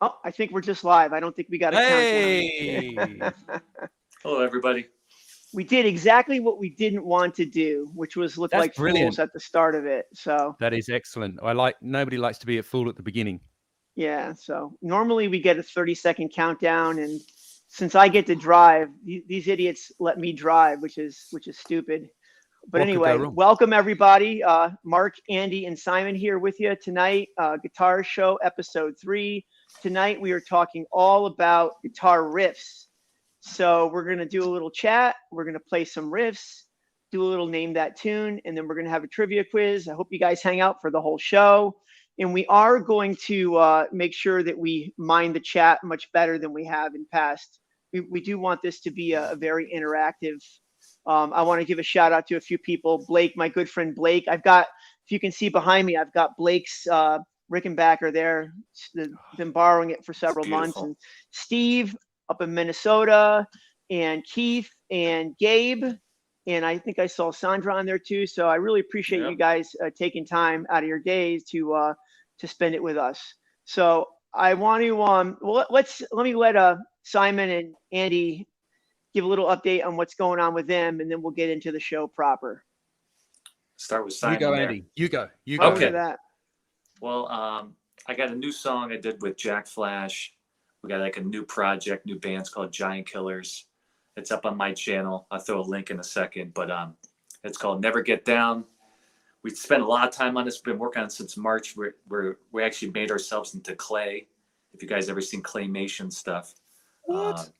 Oh, I think we're just live. I don't think we got a countdown. Hello, everybody. We did exactly what we didn't want to do, which was look like fools at the start of it. So that is excellent. Nobody likes to be a fool at the beginning. Yeah. So normally we get a 30-second countdown, and since I get to drive, these idiots let me drive, which is stupid. But anyway, welcome everybody. Mark, Andy, and Simon here with you tonight. Guitar Show episode 3. Tonight we are talking all about guitar riffs. So we're going to do a little chat. We're going to play some riffs, do a little name that tune, and then we're going to have a trivia quiz. I hope you guys hang out for the whole show. And we are going to make sure that we mind the chat much better than we have in past. We do want this to be a very interactive. I want to give a shout out to a few people. Blake, my good friend Blake. I've got, if you can see behind me, I've got Blake's Rickenbacker there. Been borrowing it for several months. And Steve up in Minnesota, and Keith and Gabe. And I think I saw Sandra on there too. So I really appreciate you guys taking time out of your days to spend it with us. So I want to, let me let Simon and Andy give a little update on what's going on with them, and then we'll get into the show proper. Start with Simon. You go, there. Andy. You go. You go. Okay. Well, I got a new song I did with Jack Flash. We got like a new project, new band's called Giant Killers. It's up on my channel. I'll throw a link in a second, but it's called Never Get Down. We spent a lot of time on this. We've been working on it since March. We actually made ourselves into clay. If you guys ever seen claymation stuff. What?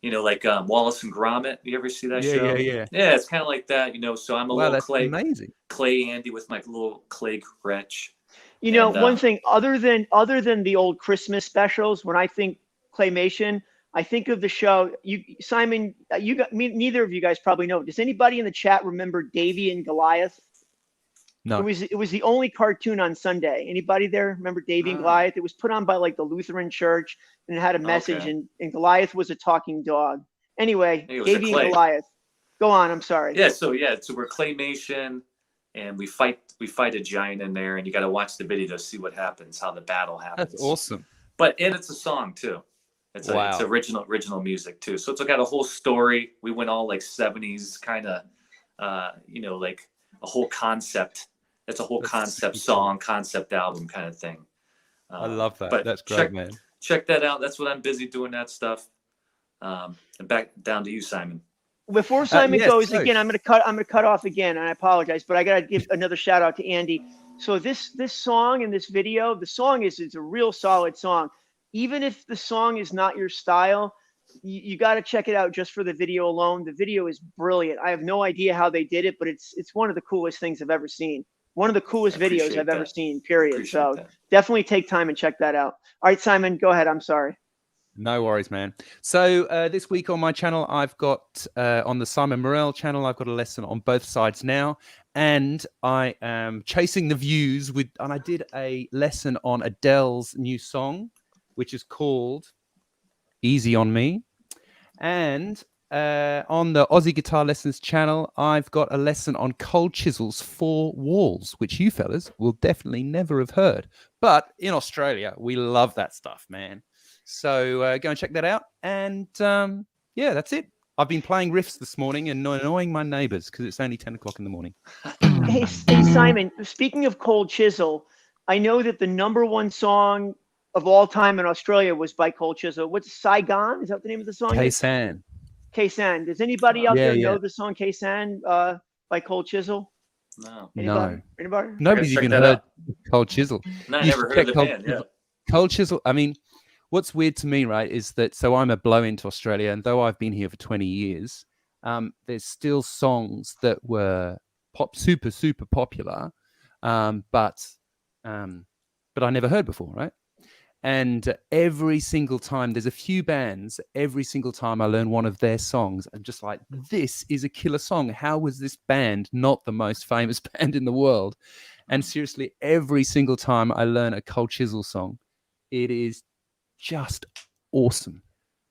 Like Wallace and Gromit. You ever see that show? Yeah. Yeah, it's kind of like that, So I'm a little clay. Amazing. Clay Andy with my little clay Gretsch. One thing other than the old Christmas specials, when I think claymation, I think of the show. Simon, neither of you guys probably know. Does anybody in the chat remember Davy and Goliath? No. It was the only cartoon on Sunday. Anybody there remember Davy and Goliath? It was put on by like the Lutheran church, and it had a message, and Goliath was a talking dog. Anyway, Davy and Goliath. Go on. I'm sorry. So we're claymation, and we fight a giant in there, and you got to watch the video to see what happens, how the battle happens. That's awesome. And it's a song too. It's original music too. So it's got a whole story. We went all like 70s kind of, like a whole concept. It's a whole concept song, concept album kind of thing. I love that. But that's great, man. Check that out. That's what I'm busy doing, that stuff. And back down to you, Simon. Before Simon goes again, I'm gonna cut off again, and I apologize, but I gotta give another shout out to Andy. So this song and this video, the song is a real solid song. Even if the song is not your style, you got to check it out just for the video alone. The video is brilliant. I have no idea how they did it, but it's one of the coolest things I've ever seen. One of the coolest videos I've ever seen, period. So definitely take time and check that out. All right, Simon, go ahead. I'm sorry. No worries, man. So this week on my channel, I've got on the Simon Morel channel, I've got a lesson on both sides now. And I am chasing the views and I did a lesson on Adele's new song, which is called Easy on Me. And on the Aussie Guitar Lessons channel, I've got a lesson on Cold Chisel's 4 Walls, which you fellas will definitely never have heard. But in Australia, we love that stuff, man. So go and check that out. And that's it. I've been playing riffs this morning and annoying my neighbors because it's only 10 o'clock in the morning. Hey, Simon, speaking of Cold Chisel, I know that the #1 song of all time in Australia was by Cold Chisel. What's Saigon? Is that the name of the song? Kaysan. Kaysan. Does anybody out there know the song Kaysan by Cold Chisel? No. Anybody? Anybody? Nobody's even heard Cold Chisel. No, I never heard of the band. Yeah. Cold Chisel. I mean, what's weird to me, right, is that I'm a blow into Australia, and though I've been here for 20 years, there's still songs that were super, super popular, but I never heard before, right? And every single time, there's a few bands, every single time I learn one of their songs, I'm just like, this is a killer song. How was this band not the most famous band in the world? And seriously, every single time I learn a Cold Chisel song, it is just awesome.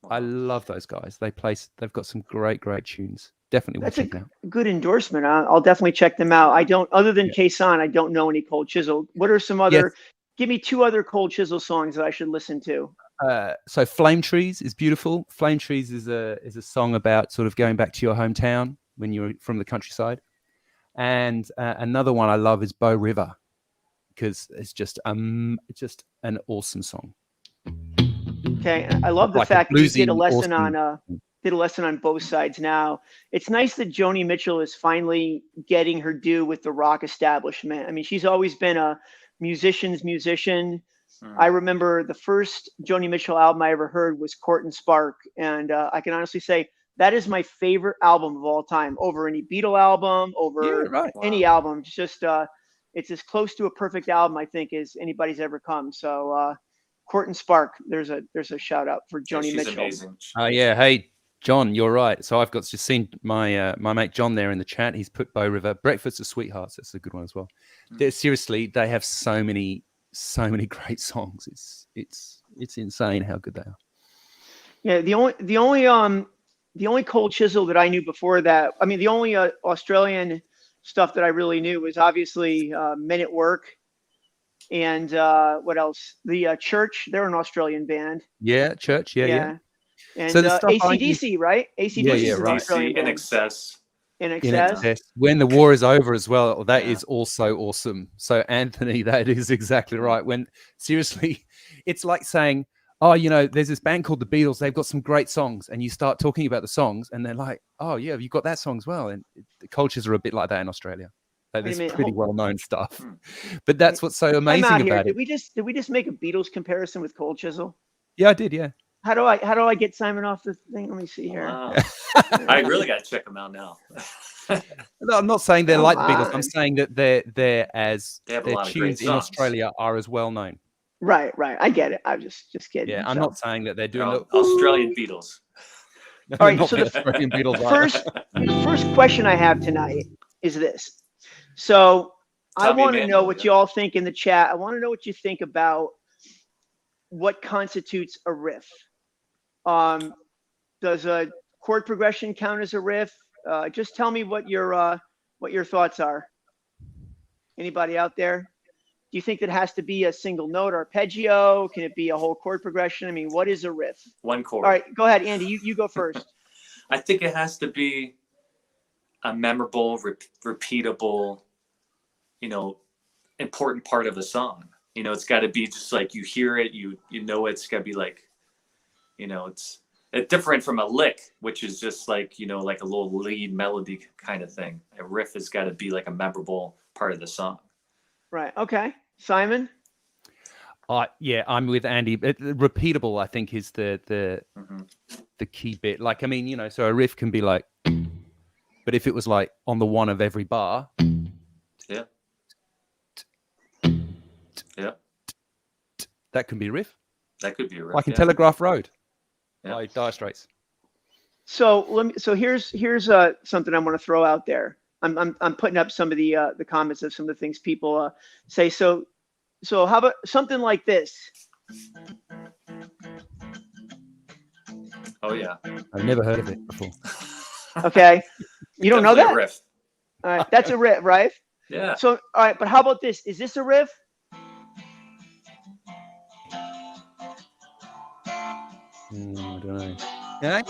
I love those guys. They've got some great tunes. Definitely That's check them out. A good endorsement. I'll definitely check them out. I don't, other than Kaysan, I don't know any Cold Chisel. What are some other give me 2 other Cold Chisel songs that I should listen to. So Flame Trees is beautiful. Flame Trees is a song about sort of going back to your hometown when you're from the countryside. And another one I love is Bow River, because it's just an awesome song. Okay, I love the Like fact that you did a lesson awesome. on both sides now. It's nice that Joni Mitchell is finally getting her due with the rock establishment. I mean, she's always been a musician's musician. I remember the first Joni Mitchell album I ever heard was Court and Spark, and I can honestly say that is my favorite album of all time, over any Beatle album, over any album. It's just it's as close to a perfect album, I think, as anybody's ever come. So Court and Spark, there's a shout out for Joni Mitchell. Amazing. Oh yeah, hey John, you're right. So I've just seen my mate John there in the chat. He's put Bow River. Breakfast of Sweethearts. That's a good one as well. Seriously, they have so many great songs. It's insane how good they are. Yeah, the only Cold Chisel that I knew before that, I mean, the only Australian stuff that I really knew was obviously Men at Work, and what else? The Church. They're an Australian band. Yeah, Church. Yeah. And so the stuff AC/DC, right? AC/DC is an right. Australian band. In Excess. In Excess. When the War is Over as well. That is also awesome. So Anthony, that is exactly right. When seriously, it's like saying, oh, there's this band called the Beatles. They've got some great songs, and you start talking about the songs, and they're like, oh yeah, you've got that song as well. And the cultures are a bit like that in Australia. Like, there's pretty well-known stuff, but that's what's so amazing about it. Did we just make a Beatles comparison with Cold Chisel? Yeah, I did. Yeah. How do I get Simon off the thing? Let me see here. Wow. I really got to check them out now. No, I'm not saying they're like the Beatles. I'm saying that their tunes in Australia are as well known. Right. I get it. I'm just kidding. Yeah, I'm not saying that they're doing Australian Beatles. All right. So the first question I have tonight is this. So I want to know what you all think in the chat. I want to know what you think about what constitutes a riff. Does a chord progression count as a riff? Just tell me what your thoughts are. Anybody out there? Do you think that has to be a single note arpeggio? Can it be a whole chord progression? I mean, what is a riff? One chord. All right, go ahead, Andy. You go first. I think it has to be a memorable, repeatable, important part of a song. It's got to be just like you hear it, it's got to be like, it's different from a lick, which is just like, like a little lead melody kind of thing. A riff has got to be like a memorable part of the song. Right. Okay. Simon? Yeah, I'm with Andy. Repeatable, I think, is the key bit. Like, I mean, so a riff can be like, but if it was like on the one of every bar. Yeah. That can be a riff. That could be a riff. Like in Telegraph Road by Dire Straits. So here's something I'm going to throw out there. I'm putting up some of the comments of some of the things people say. So how about something like this? Oh yeah. I've never heard of it before. Okay. You don't know that? A riff. All right, that's a riff, right? Yeah. So all right, but how about this? Is this a riff? I don't know. Yeah.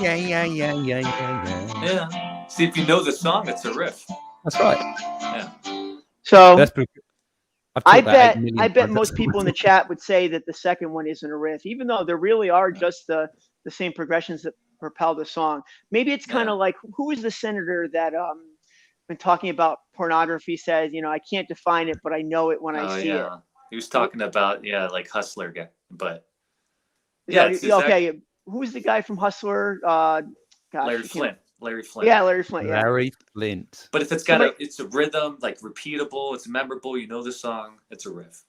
See, if you know the song, it's a riff. That's right. Yeah. So that's pretty good. I bet most people in the chat would say that the second one isn't a riff, even though there really are just the same progressions that propel the song. Maybe it's kind of like, who is the senator that when talking about pornography says, I can't define it, but I know it when I see it. He was talking about like Hustler guy, but okay. Who's the guy from Hustler? Larry Flint. Yeah, Larry Flint. Yeah. Larry Flint. But if it's it's a rhythm, like repeatable, it's memorable, the song, it's a riff.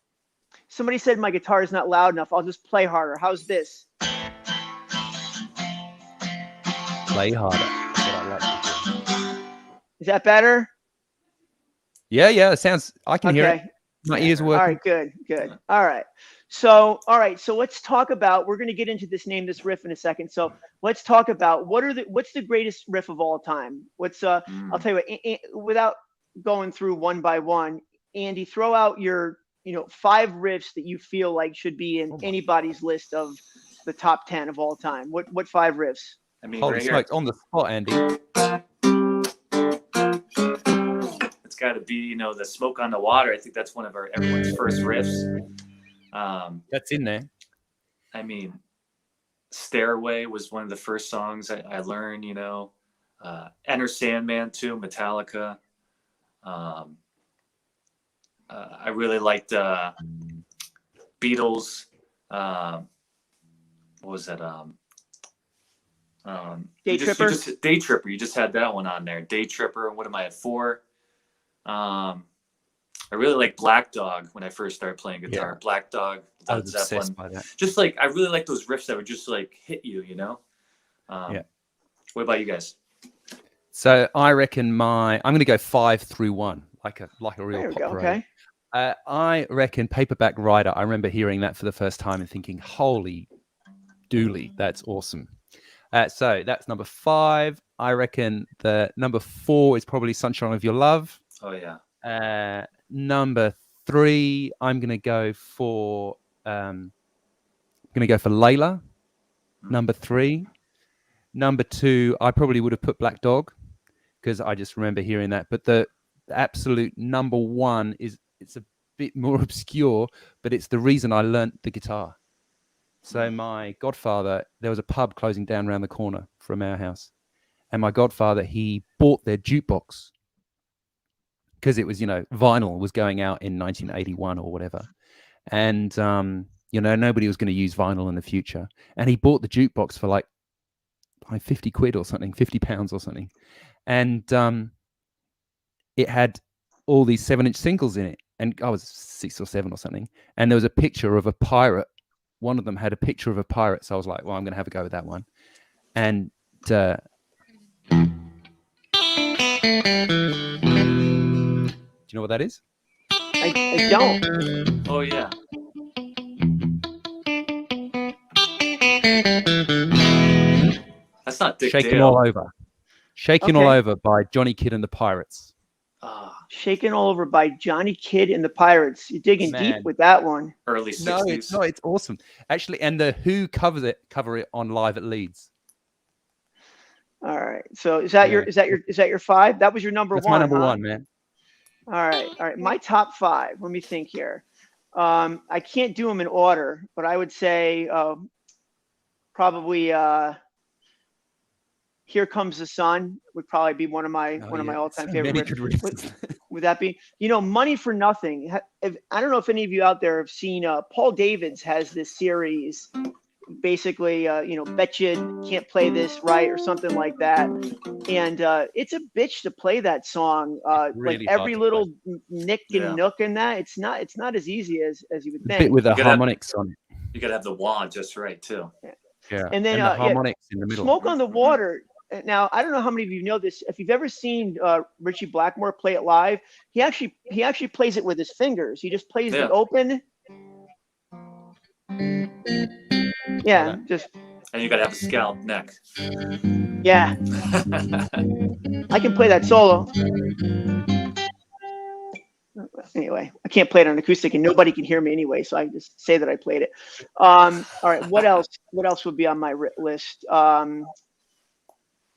Somebody said my guitar is not loud enough. I'll just play harder. How's this? Play harder. That's what I like. Is that better? Yeah. It sounds. I can hear it. My ears working. All right. Good. All right. So let's talk about. We're going to get into name this riff in a second. So let's talk about what's the greatest riff of all time. I'll tell you what. Without going through one by one, Andy, throw out your 5 riffs that you feel like should be in anybody's list of the top 10 of all time. What 5 riffs? I mean, Holy right smokes, on the spot, Andy. It's got to be, the Smoke on the Water. I think that's one of everyone's first riffs. That's in there. I mean, Stairway was one of the first songs I learned, Enter Sandman too, Metallica. I really liked Beatles. What was that? Day Tripper. Day Tripper. You just had that one on there. Day Tripper. What am I at 4? I really like Black Dog when I first started playing guitar. Yeah. Black Dog. I was obsessed by that. Just like I really like those riffs that would just like hit you. Yeah. What about you guys? So I reckon I'm going to go 5 through 1, like a real pop parade. Okay. I reckon Paperback Writer. I remember hearing that for the first time and thinking, "Holy dooly, that's awesome." So that's number 5. I reckon the number 4 is probably Sunshine of Your Love. Oh yeah. Number 3, I'm going to go for Layla. Number 3. Number 2, I probably would have put Black Dog because I just remember hearing that. But the absolute number 1 it's a bit more obscure, but it's the reason I learnt the guitar. So my godfather, there was a pub closing down around the corner from our house. And my godfather, he bought their jukebox because it was, vinyl was going out in 1981 or whatever. And, nobody was going to use vinyl in the future. And he bought the jukebox for like 50 quid or something, 50 pounds or something. And it had all these 7-inch singles in it. And I was 6 or 7 or something. And there was a picture of a pirate. One of them had a picture of a pirate. So I was like, well, I'm going to have a go with that one. And do you know what that is? I don't. Oh, yeah. That's not Dick Shaking Dale. All Over. Shaking All Over by Johnny Kidd and the Pirates. Shaking All Over by Johnny Kidd and the Pirates. You're digging deep with that one. Early 60s. No, it's awesome. Actually, and the Who cover it on Live at Leeds. All right. So is that your 5? That was your number 1. That's my number 1, man. All right. My top 5. Let me think here. I can't do them in order, but I would say probably Here Comes the Sun would probably be one of my all-time favorite riffs. Would that be? Money for Nothing. I don't know if any of you out there have seen Paul Davids has this series. Basically, bet you can't play this right or something like that. And it's a bitch to play that song. Really like every little nick and nook in that. It's not as easy as you would think. A bit with the harmonics on it. You got to have the wah just right too. Yeah. And then the harmonics in the middle. Smoke on the Water. Now, I don't know how many of you know this. If you've ever seen Richie Blackmore play it live, he actually plays it with his fingers. He just plays the open. Yeah, just. And you got to have a scallop neck. Yeah. I can play that solo. Anyway, I can't play it on acoustic, and nobody can hear me anyway, so I just say that I played it. All right, what else? What else would be on my list?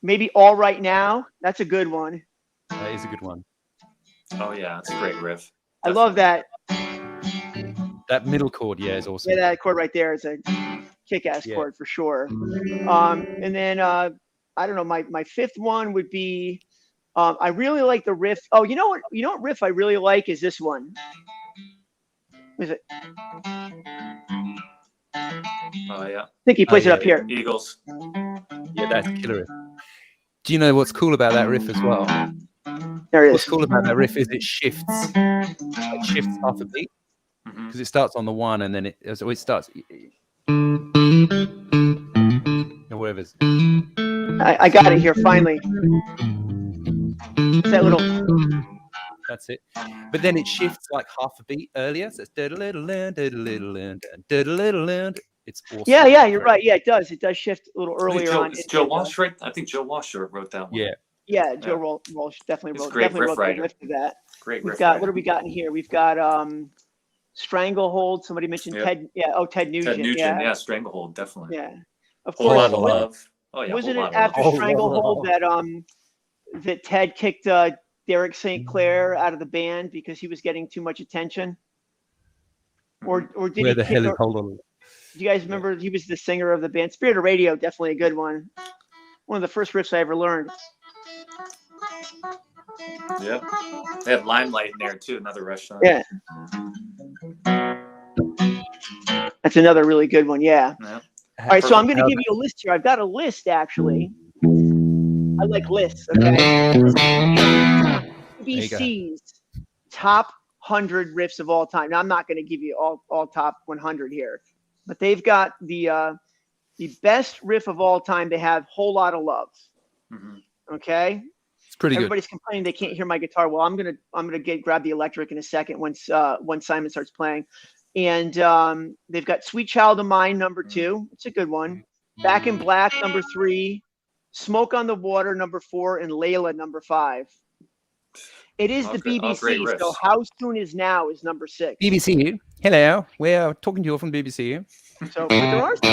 Maybe All Right Now. That's a good one. That is a good one. Oh yeah, it's a great riff. I love that. That middle chord, is awesome. Yeah, that chord right there is a kick-ass chord for sure. And then I don't know. My 5th one would be. I really like the riff. Oh, you know what riff I really like is this one. Is it? Oh yeah. I think he plays it up here. Eagles. Yeah, that's killer riff. Do you know what's cool about that riff as well? There it is. What's cool about that riff is it shifts. It shifts half a beat because it starts on the 1 and then it starts. Whatever. I got it here finally. It's that little. That's it. But then it shifts like half a beat earlier. So it's it's awesome. Yeah, you're right. Yeah, it does. It does shift a little earlier on. Is Joe Walsh right? I think Joe Walsh wrote that one. Yeah, Joe Walsh definitely wrote. Great riff writer. To that. Great We've riff got writer. what have we got in here? We've got Stranglehold. Somebody mentioned Ted. Yeah. Oh, Ted Nugent. Ted Nugent. Yeah. Stranglehold. Definitely. Yeah. Of Whole course. Lot of Love. Oh yeah. Wasn't Whole it Lot of after Love. Stranglehold that Ted kicked Derek St. Clair out of the band because he was getting too much attention? Or did Where he the kick hell is Hold On? Do you guys remember he was the singer of the band? Spirit of Radio, definitely a good one. One of the first riffs I ever learned. Yeah. They have Limelight in there too, another Rush song. Yeah. That's another really good one, yeah. All right, so I'm going to give you a list here. I've got a list, actually. I like lists, okay? BBC's top 100 riffs of all time. Now, I'm not going to give you all top 100 here, but they've got the best riff of all time. They have Whole Lot of Love. Okay? It's pretty Everybody's complaining they can't hear my guitar. Well, I'm gonna grab the electric in a second once Simon starts playing. And they've got Sweet Child of Mine, number 2. It's a good one. Back in Black, number 3. Smoke on the Water, number 4, and Layla, number 5. It is the BBC, so How Soon Is Now is number 6. BBC, hello. We're talking to you from BBC. So, but there are some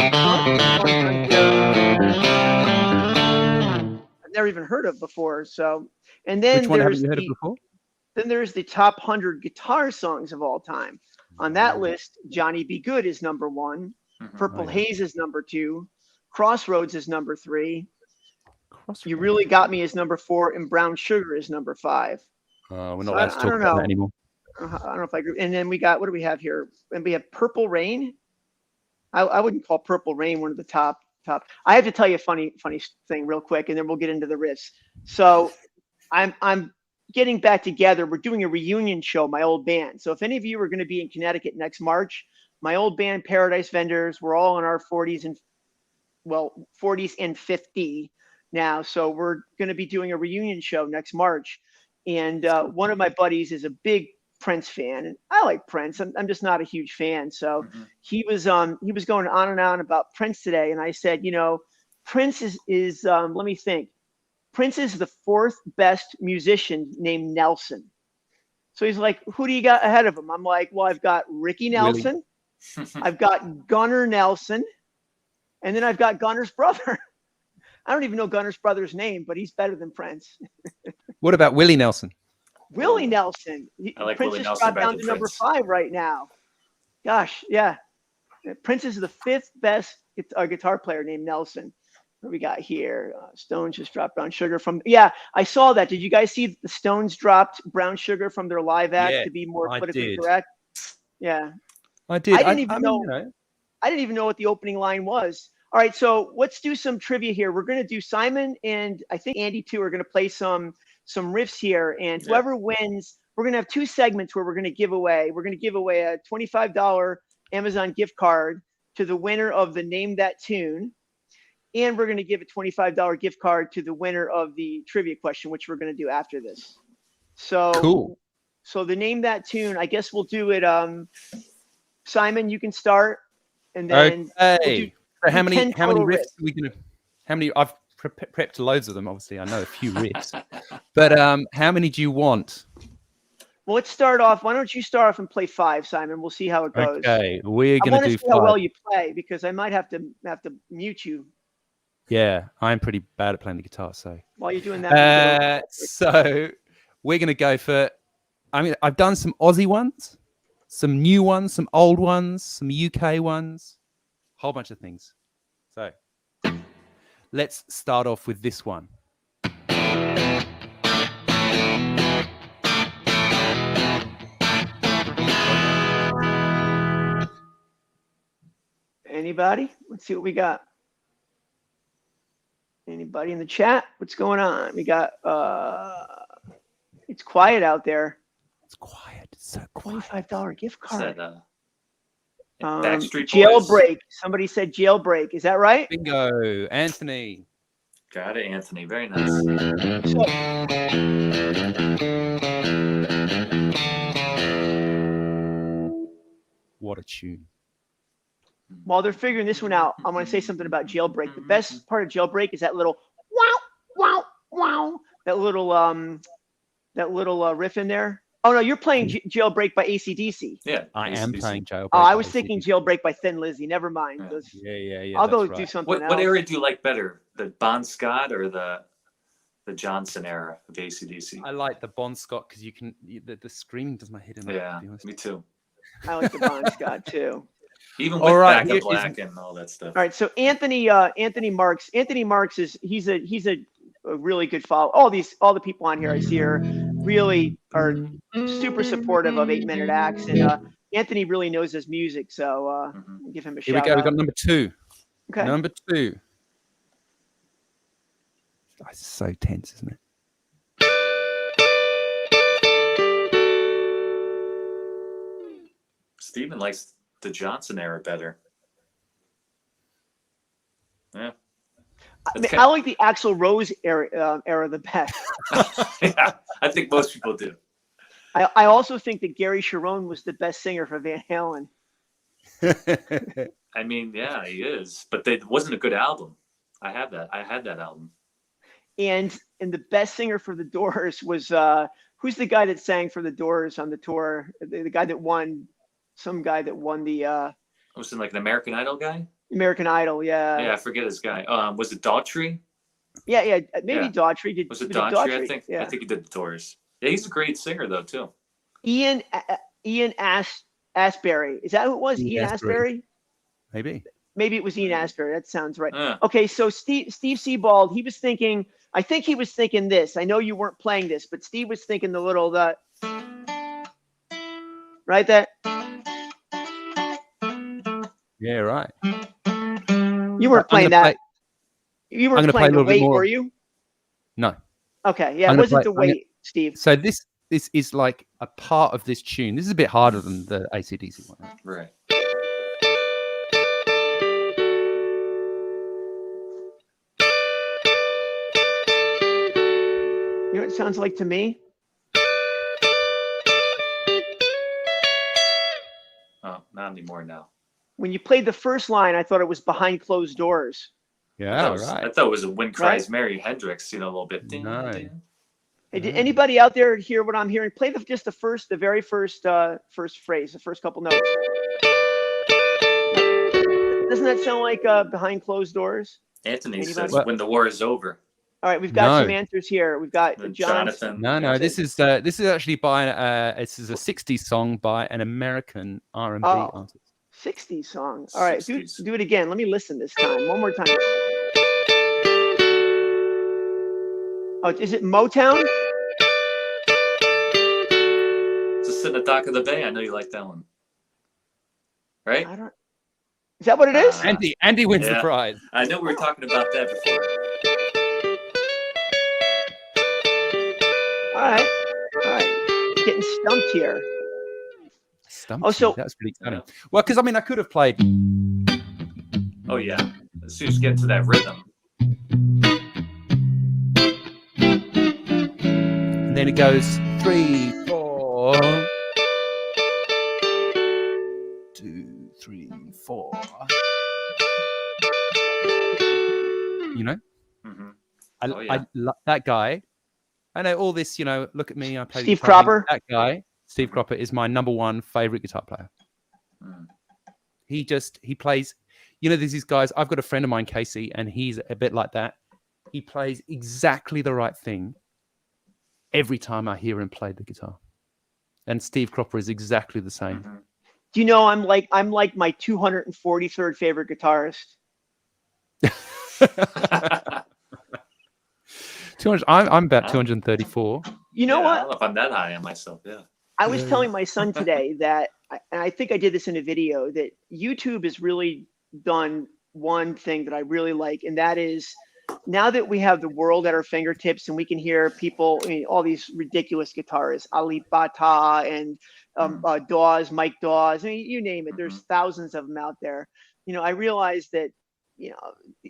I've never even heard of before. So, and then Which one haven't you heard of before? Then there's the top 100 guitar songs of all time. On that list, Johnny B. Good is number 1. Purple Haze is number 2. Crossroads is number 3. You Really Got Me is number 4, and Brown Sugar is number 5. We're not allowed to talk about that anymore. I don't know if I agree. And then we got, what do we have here? And we have Purple Rain. I wouldn't call Purple Rain one of the top. I have to tell you a funny thing real quick, and then we'll get into the riffs. So I'm getting back together. We're doing a reunion show, my old band. So if any of you are going to be in Connecticut next March, my old band, Paradise Vendors, we're all in our 40s and 50 now. So we're going to be doing a reunion show next March. And one of my buddies is a big Prince fan, and I like Prince. I'm just not a huge fan. So he was going on and on about Prince today, and I said, Prince is let me think. Prince is the 4th best musician named Nelson. So he's like, who do you got ahead of him? I'm like, well, I've got Ricky Nelson, I've got Gunnar Nelson, and then I've got Gunner's brother. I don't even know Gunner's brother's name, but he's better than Prince. What about Willie Nelson? Willie Nelson. I like Prince Willie just Nelson dropped down to number 5 right now. Gosh, yeah. Prince is the 5th best guitar player named Nelson. What we got here? Stones just dropped Brown Sugar from. Yeah, I saw that. Did you guys see the Stones dropped Brown Sugar from their live act to be more politically correct? Yeah, I did. I didn't even know what the opening line was. All right, so let's do some trivia here. We're going to do Simon and I think Andy too are going to play some riffs here, and whoever wins, we're going to have 2 segments where we're going to give away. We're going to give away a $25 Amazon gift card to the winner of the Name That Tune, and we're going to give a $25 gift card to the winner of the trivia question, which we're going to do after this. So cool. So the Name That Tune, I guess we'll do it. Simon, you can start, and then we'll so how many riffs are we going to? How many? I've prepped loads of them. Obviously, I know a few riffs, but how many do you want? Well, let's start off. Why don't you start off and play 5, Simon? We'll see how it goes. Okay, we're going to do 5. How well you play, because I might have to mute you. Yeah, I'm pretty bad at playing the guitar. So while you're doing that, so we're going to go for. I mean, I've done some Aussie ones, some new ones, some old ones, some UK ones, a whole bunch of things. So let's start off with this one. Anybody? Let's see what we got. Anybody in the chat? What's going on? We got it's quiet out there. It's quiet. It's so quiet. $25 gift card. Backstreet Jailbreak. Boys. Somebody said Jailbreak. Is that right? Bingo. Anthony. Got it, Anthony. Very nice. What a tune. While they're figuring this one out, I want to say something about Jailbreak. The best part of Jailbreak is that little wow, wow, wow. That little riff in there. Oh no, you're playing Jailbreak by AC/DC. Yeah, I am playing Jailbreak. Oh, I was thinking Jailbreak by Thin Lizzy. Never mind. Yeah. I'll go do something else. What era do you like better, the Bon Scott or the Johnson era of AC/DC? I like the Bon Scott because you can the screaming does my head in. Yeah, me too. I like the Bon Scott too. Even with Back in Black and all that stuff. All right, so Anthony Marks. Anthony Marks he's a really good follow. All the people on here I see are super supportive of 8-minute acts, and Anthony really knows his music, so give him a shout out. Here we go. We got number 2. Okay. Number 2. Oh, it's so tense, isn't it? Steven likes the Johnson era better. Yeah. I like the Axl Rose era the best. Yeah, I think most people do. I also think that Gary Cherone was the best singer for Van Halen. I mean, yeah, he is, but it wasn't a good album. I had that album. And the best singer for the Doors was who's the guy that sang for the Doors on the tour? The guy that won, some guy that won the. Was it like an American Idol guy? American Idol, yeah. Yeah, I forget his guy. Was it Daughtry? Yeah, maybe Daughtry. Was it Daughtry? I think he did the Doors. Yeah, he's a great singer though too. Ian Astbury. Is that who it was? Ian Astbury? Maybe it was Ian Astbury. That sounds right. Okay, so Steve Sebald, I think he was thinking this. I know you weren't playing this, but Steve was thinking right, that. Yeah, right. You weren't playing that. You weren't playing the weight, were you? No. Okay, yeah, it wasn't the weight, Steve. So this is like a part of this tune. This is a bit harder than the AC/DC one. Right. You know what it sounds like to me? Oh, not anymore now. When you played the first line, I thought it was Behind Closed Doors. Yeah, I thought it was a Wind Cries Mary Hendrix, a little bit. No. Hey, did anybody out there hear what I'm hearing? Play just the very first phrase, the first couple notes. Doesn't that sound like Behind Closed Doors? Anthony says When the War is Over. All right, we've got some answers here. We've got Jonathan. No, this is actually by this is a 60s song by an American R&B artist. 60s song. All right, do it again. Let me listen this time. One more time. Oh, is it Motown? Just in the dock of the bay. I know you like that one. Right? Is that what it is? Andy wins the prize. I know we were talking about that before. All right. Getting stumped here. That's pretty funny. Well, because I could have played. Oh yeah, as soon as you get to that rhythm. And then it goes 3, 4. 2, 3, 4. You know? Mm-hmm. I love that guy. I know all this, look at me. I play Steve Cropper. That guy, Steve Cropper, is my number 1 favorite guitar player. He plays, there's these guys. I've got a friend of mine, Casey, and he's a bit like that. He plays exactly the right thing every time I hear him play the guitar. And Steve Cropper is exactly the same. Mm-hmm. Do you know I'm like my 243rd favorite guitarist? 200. I'm about 234. You know what? I don't know if I'm that high on myself. Yeah. I was telling my son today that, and I think I did this in a video, that YouTube has really done one thing that I really like, and that is now that we have the world at our fingertips and we can hear people, all these ridiculous guitarists, Ali Bata and Dawes, Mike Dawes, you name it. There's thousands of them out there. I realized that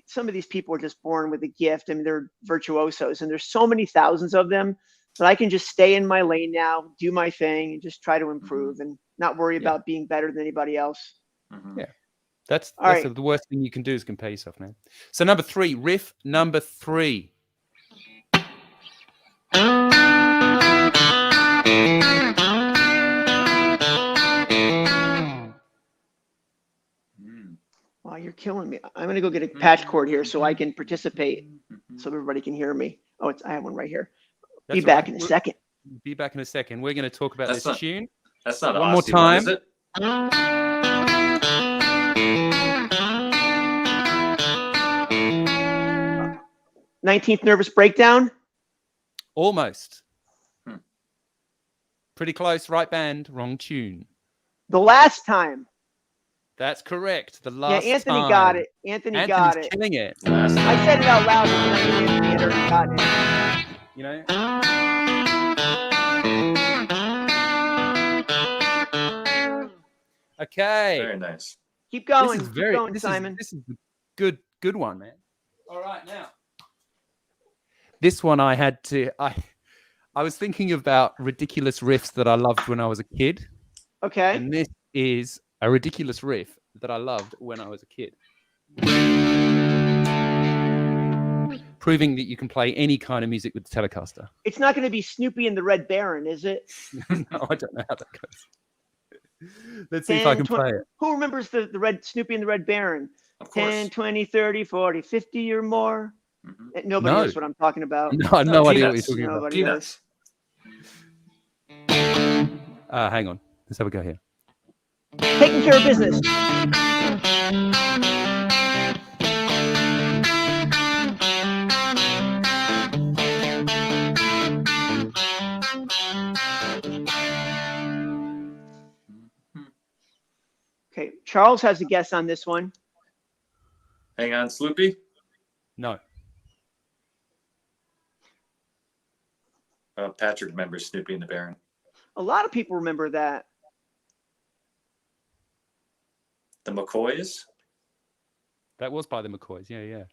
some of these people are just born with a gift. They're virtuosos, and there's so many thousands of them that I can just stay in my lane now, do my thing, and just try to improve and not worry about being better than anybody else. Yeah. That's the worst thing you can do is compare yourself, man. So number 3, riff number 3. Wow, you're killing me. I'm gonna go get a patch cord here so I can participate, so everybody can hear me. Oh, I have one right here. Be back in a second. Be back in a second. We're going to talk about this tune. That's not one more time. One, is it? 19th Nervous Breakdown. Almost. Pretty close. Right band, wrong tune. The Last Time. That's correct. The last time. Yeah, Anthony got it. Anthony got it. Killing it. I said it out loud, but I knew Anthony had already gotten it. You know? Okay. Very nice. Keep going. Keep going, Simon. This is a good one, man. All right, now. This one I had to... I was thinking about ridiculous riffs that I loved when I was a kid. Okay. And this is a ridiculous riff that I loved when I was a kid. Proving that you can play any kind of music with the Telecaster. It's not going to be Snoopy and the Red Baron, is it? No, I don't know how that goes. Let's see if I can play it. Who remembers the Red Snoopy and the Red Baron? Of course. 10, 20, 30, 40, 50 or more? Nobody knows what I'm talking about. No, I have no idea what you're talking about. Nobody knows. Hang on. Let's have a go here. Taking care of business. Okay, Charles has a guess on this one. Hang on, Sloopy. No. Patrick remembers Snoopy and the Baron. A lot of people remember that. The McCoys? That was by the McCoys, yeah.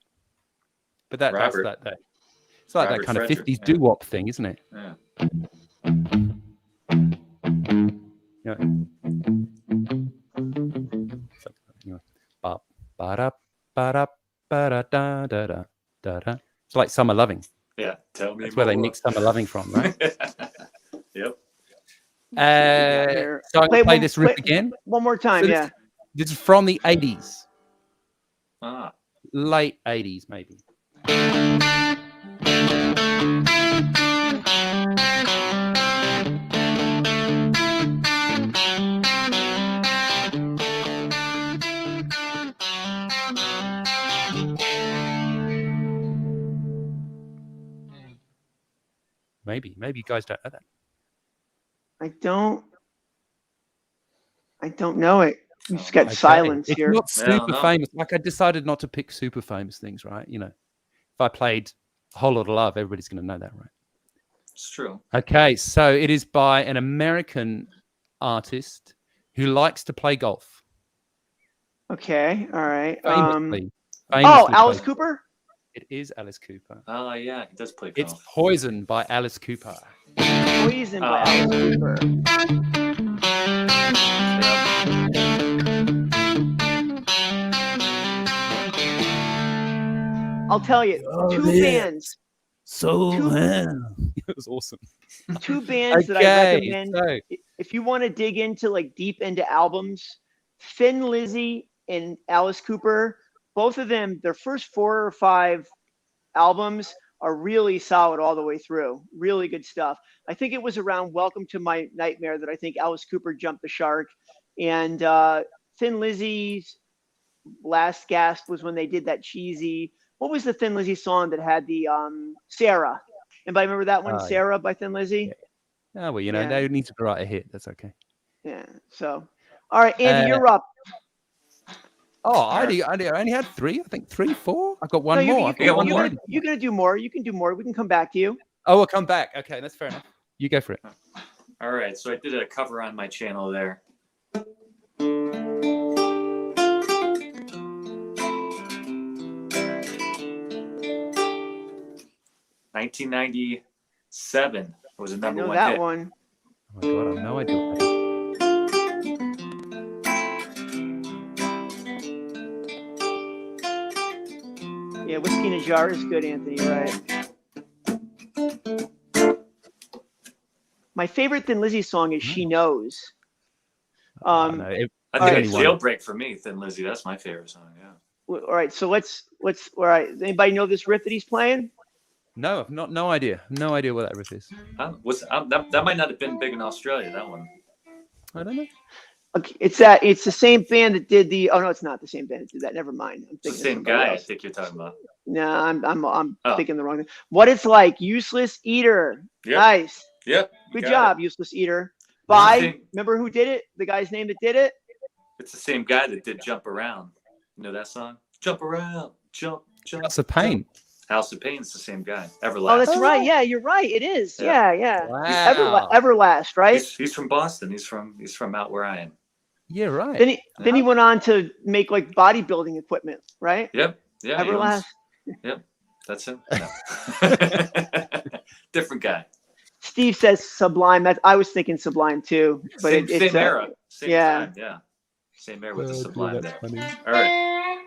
But that's Robert. that. It's like Robert that kind Frederick, of 50s doo-wop thing, isn't it? Yeah. Yeah. It's like Summer Loving. Yeah, tell me That's more. where they nicked Summer Loving from, right? Yep. So I'm going to play this riff again. One more time, So this is from the 80s. Late 80s, maybe. Maybe you guys don't know that. I don't know it. You just got silence it's here. Not super famous. Like I decided not to pick super famous things, right? You know, if I played A Whole Lot of Love, everybody's going to know that, right? It's true. Okay, so it is by an American artist who likes to play golf. Okay, all right. Famously Alice Cooper? It is Alice Cooper. Oh, yeah, he does play golf. It's Poison by Alice Cooper. Poison by Alice Cooper. I'll tell you, two bands. It was awesome. Two bands that I recommend. If you want to dig into deep into albums, Thin Lizzy and Alice Cooper, both of them, their first 4 or 5 albums are really solid all the way through. Really good stuff. I think it was around Welcome to My Nightmare that I think Alice Cooper jumped the shark. And Thin Lizzy's last gasp was when they did that cheesy, what was the Thin Lizzy song that had the Sarah? Anybody remember that one, Sarah by Thin Lizzy? Yeah. Oh, well, you know, they need to write a hit. That's okay. Yeah, so. All right, Andy, you're up. Oh, I only had 3. I think 3, 4. I've got one more. You're going to do more. You can do more. We can come back to you. Oh, we'll come back. Okay, that's fair enough. You go for it. All right, so I did a cover on my channel there. $1997 was a number one hit. I know that one. Oh my God, I have no idea what that is. Yeah, Whiskey in a Jar is good, Anthony, right? My favorite Thin Lizzy song is She Knows. I think it's Jailbreak for me, Thin Lizzy. That's my favorite song. Yeah. All right, so let's. All right, anybody know this riff that he's playing? No, no idea. No idea what that riff is. That might not have been big in Australia. That one. I don't know. Okay, it's the same band that did the. Oh no, it's not the same band that did that. Never mind. I'm thinking it's the same guy. Else. I think you're talking about. No, I'm thinking the wrong thing. What it's like, Useless Eater. Yep. Nice. Yep. Good job, Useless Eater. Remember who did it? The guy's name that did it? It's the same guy that did Jump Around. You know that song? Jump Around, Jump. House of Pain. House of Pain's the same guy. Everlast. Oh, that's right. Yeah, you're right. It is. Yeah. Wow. Everlast, right? He's from Boston. He's from out where I am. Yeah, right. Then he went on to make like bodybuilding equipment, right? Yep. Yeah. Everlast. Yep. That's him. No. Different guy. Steve says Sublime. I was thinking Sublime too, but same era. Same time. Yeah. Same era with the Sublime there. Funny. All right.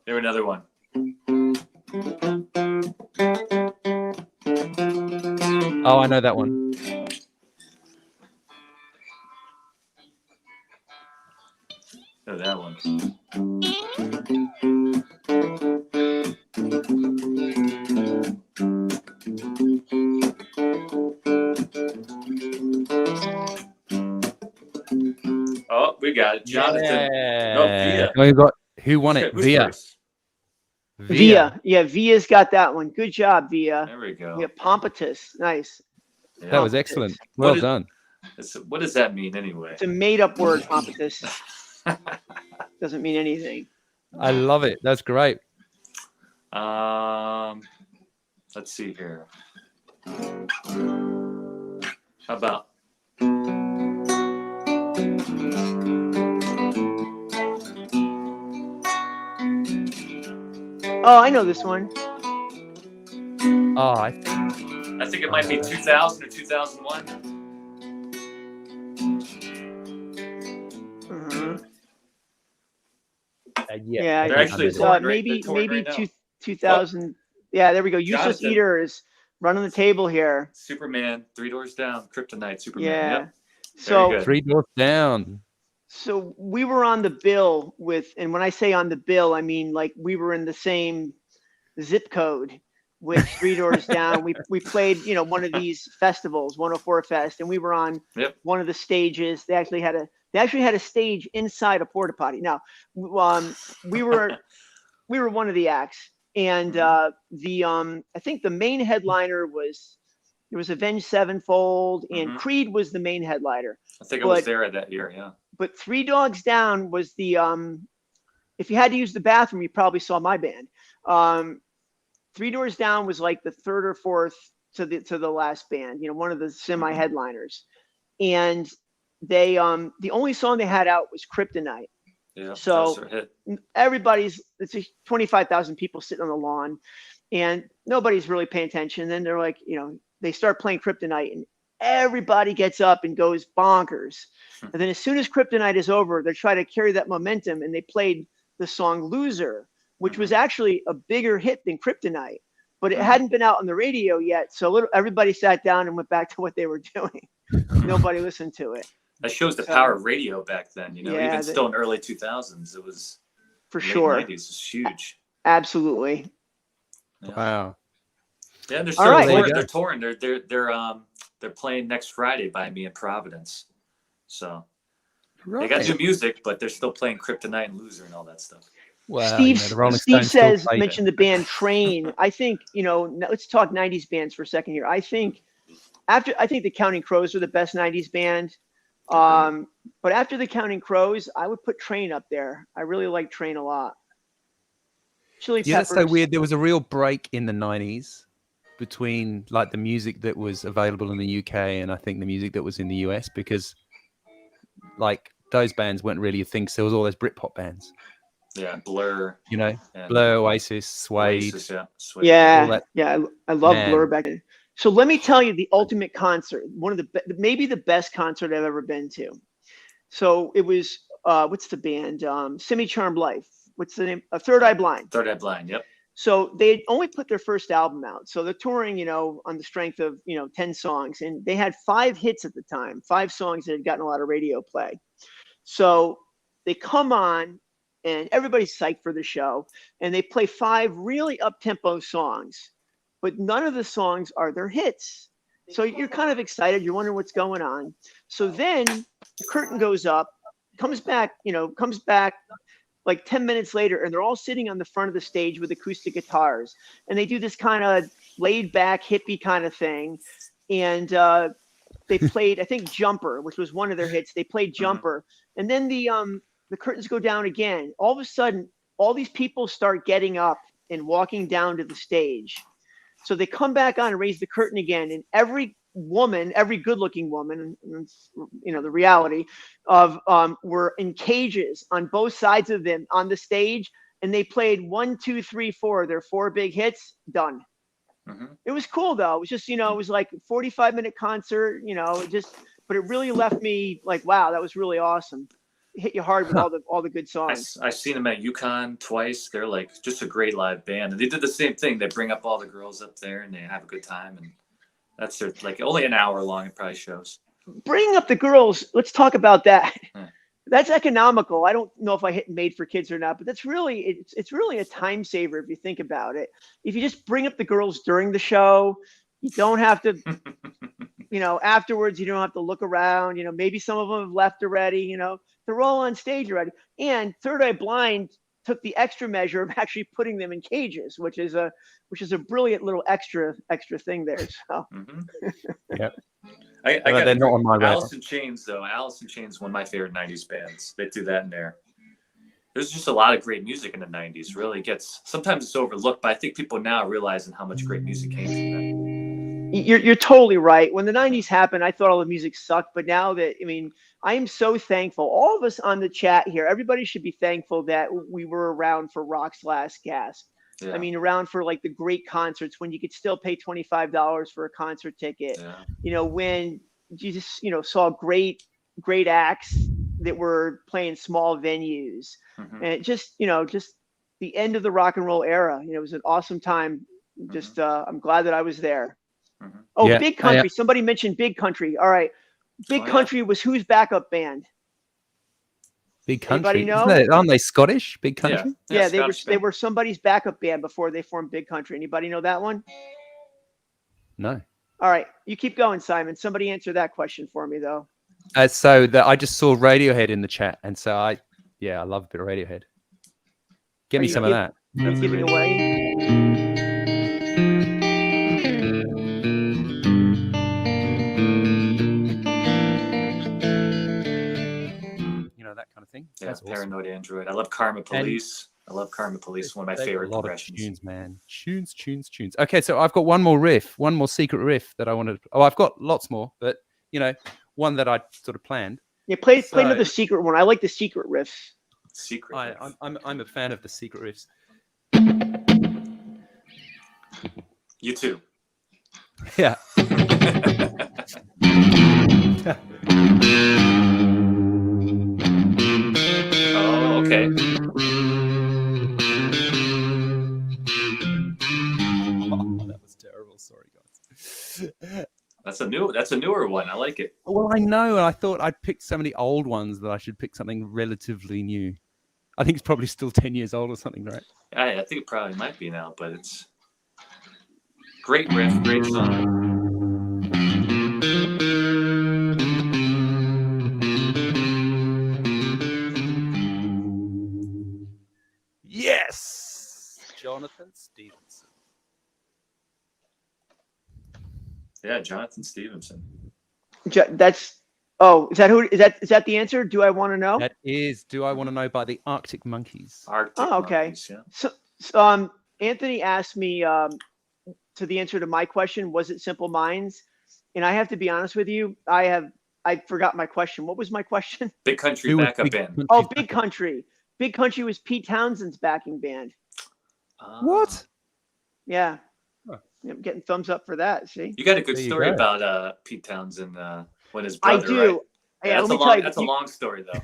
Here another one. Oh, I know that one. Oh, that one. Oh, we got it. Jonathan. Yeah. No, Via. We got who won it? Via. Via. Yeah, Via's got that one. Good job, Via. There we go. Yeah, Pompatus. Nice. Yeah. That was excellent. Well done. What does that mean anyway? It's a made-up word, Pompatus. Doesn't mean anything. I love it. That's great. Let's see here. How about? Oh, I know this one. Oh, I think it might be 2000 or 2001. Yeah, they're actually maybe right 2000. Yeah, there we go. Useless Eater is running the table here. Superman, Three Doors Down, Kryptonite, Superman. Yeah. Yep. So 3 Doors Down. So we were on the bill with, and when I say on the bill, I mean like we were in the same zip code with 3 Doors Down. We played, one of these festivals, 104 Fest, and we were on one of the stages. They actually had a stage inside a porta potty. Now, we were one of the acts, and I think the main headliner was Avenged Sevenfold, and Creed was the main headliner. I think I was there that year, yeah. But 3 Dogs Down was the if you had to use the bathroom, you probably saw my band. 3 Doors Down was like the third or fourth to the last band, one of the semi headliners, and they the only song they had out was Kryptonite. Yeah. So it's 25,000 people sitting on the lawn, and nobody's really paying attention. And then they're like, they start playing Kryptonite, and everybody gets up and goes bonkers. And then as soon as Kryptonite is over, they try to carry that momentum, and they played the song Loser, which was actually a bigger hit than Kryptonite, but it hadn't been out on the radio yet. So everybody sat down and went back to what they were doing. Nobody listened to it. That shows the power of radio back then, even still in early 2000s, it was for sure. 90s was huge. Absolutely. Yeah. Wow. Yeah, they're still touring. They're touring. They're playing next Friday by me in Providence. So they got new music, but they're still playing Kryptonite and Loser and all that stuff. Wow. Steve says, mentioned the band Train. I think, let's talk 90s bands for a second here. I think the Counting Crows are the best 90s band. But after the Counting Crows, I would put Train up there. I really like Train a lot. Chili Peppers. That's so weird. There was a real break in the 90s between like the music that was available in the UK and I think the music that was in the US, because like those bands weren't really a thing. So there was all those Britpop bands. Yeah, Blur. Blur, Oasis, Suede. Suede. Yeah. I love Blur back then. So let me tell you the ultimate concert, one of maybe the best concert I've ever been to. So it was, what's the band? Semi-Charmed Life. What's the name? Third Eye Blind. Third Eye Blind, yep. So they had only put their first album out. So they're touring, on the strength of, 10 songs. And they had 5 hits at the time, 5 songs that had gotten a lot of radio play. So they come on and everybody's psyched for the show, and they play 5 really up-tempo songs, but none of the songs are their hits. So you're kind of excited. You're wondering what's going on. So then the curtain goes up, comes back like 10 minutes later, and they're all sitting on the front of the stage with acoustic guitars. And they do this kind of laid back hippie kind of thing. And they played, I think, Jumper, which was one of their hits. They played Jumper. And then the curtains go down again. All of a sudden, all these people start getting up and walking down to the stage. So they come back on and raise the curtain again. And every woman, every good-looking woman, and you know, the reality of were in cages on both sides of them on the stage, and they played 1, 2, 3, 4, their 4 big hits, done. It was cool though. It was just, you know, it was like a 45-minute concert, you know, but it really left me like, wow, that was really awesome. It hit you hard with all the good songs. I've seen them at UConn twice. They're like just a great live band. And they did the same thing. They bring up all the girls up there and they have a good time. And that's their, like, only an hour long, it probably shows. Bringing up the girls, let's talk about that. That's economical. I don't know if I hit made for kids or not, but that's really, it's really a time saver if you think about it. If you just bring up the girls during the show, you don't have to, you know, afterwards, you don't have to look around, you know, maybe some of them have left already, you know, they're all on stage already. And Third Eye Blind took the extra measure of actually putting them in cages, which is a brilliant little extra thing there. So yeah. I got they're not on my radar. Alice in Chains, though. Alice in Chains, one of my favorite 90s bands. They do that in there. There's just a lot of great music in the 90s. Really sometimes it's overlooked, but I think people now are realizing how much great music came from that. You're totally right. When the 90s happened, I thought all the music sucked. But now that, I mean, I am so thankful. All of us on the chat here, everybody should be thankful that we were around for rock's last gasp. Yeah. I mean, around for like the great concerts when you could still pay $25 for a concert ticket. Yeah. You know, when you just, you know, saw great acts that were playing small venues. And it just, you know, just the end of the rock and roll era. You know, it was an awesome time. Just, I'm glad that I was there. Oh, yeah. Big Country. Yeah. Somebody mentioned Big Country. All right. Big Country was whose backup band? Big Country. Anybody know? Aren't they Scottish? Big Country? Yeah, they were somebody's backup band before they formed Big Country. Anybody know that one? No. All right. You keep going, Simon. Somebody answer that question for me, though. I just saw Radiohead in the chat. And so I love a bit of Radiohead. Get me some of that. Are you giving away? That kind of thing. Yeah, that's Paranoid awesome. Android. I love Karma Police. One of my favorite progressions. Tunes, man. Tunes. Okay, so I've got one more secret riff that I wanted. Oh, I've got lots more, but you know, one that I sort of planned. Yeah, play another secret one. I like the secret riffs. I'm a fan of the secret riffs. You too. Yeah. Okay. Oh, that was terrible. Sorry, guys. That's a newer one. I like it. Well, I know, and I thought I'd picked so many old ones that I should pick something relatively new. I think it's probably still 10 years old or something, right? I think it probably might be now, but it's great riff, great song. Yes, Jonathan Stevenson. Yeah, Jonathan Stevenson. That's. Oh, is that the answer? Do I want to know? That is. Do I want to know by the Arctic Monkeys? Okay. Monkeys, yeah. So, Anthony asked me to the answer to my question. Was it Simple Minds? And I have to be honest with you. I forgot my question. What was my question? Big Country backup band. Oh, Big Country. Big Country was Pete Townshend's backing band. What? Yeah. I'm getting thumbs up for that. See, you got a good story about Pete Townsend when his brother. I do. Right? Yeah, let me tell you. That's a long story, though.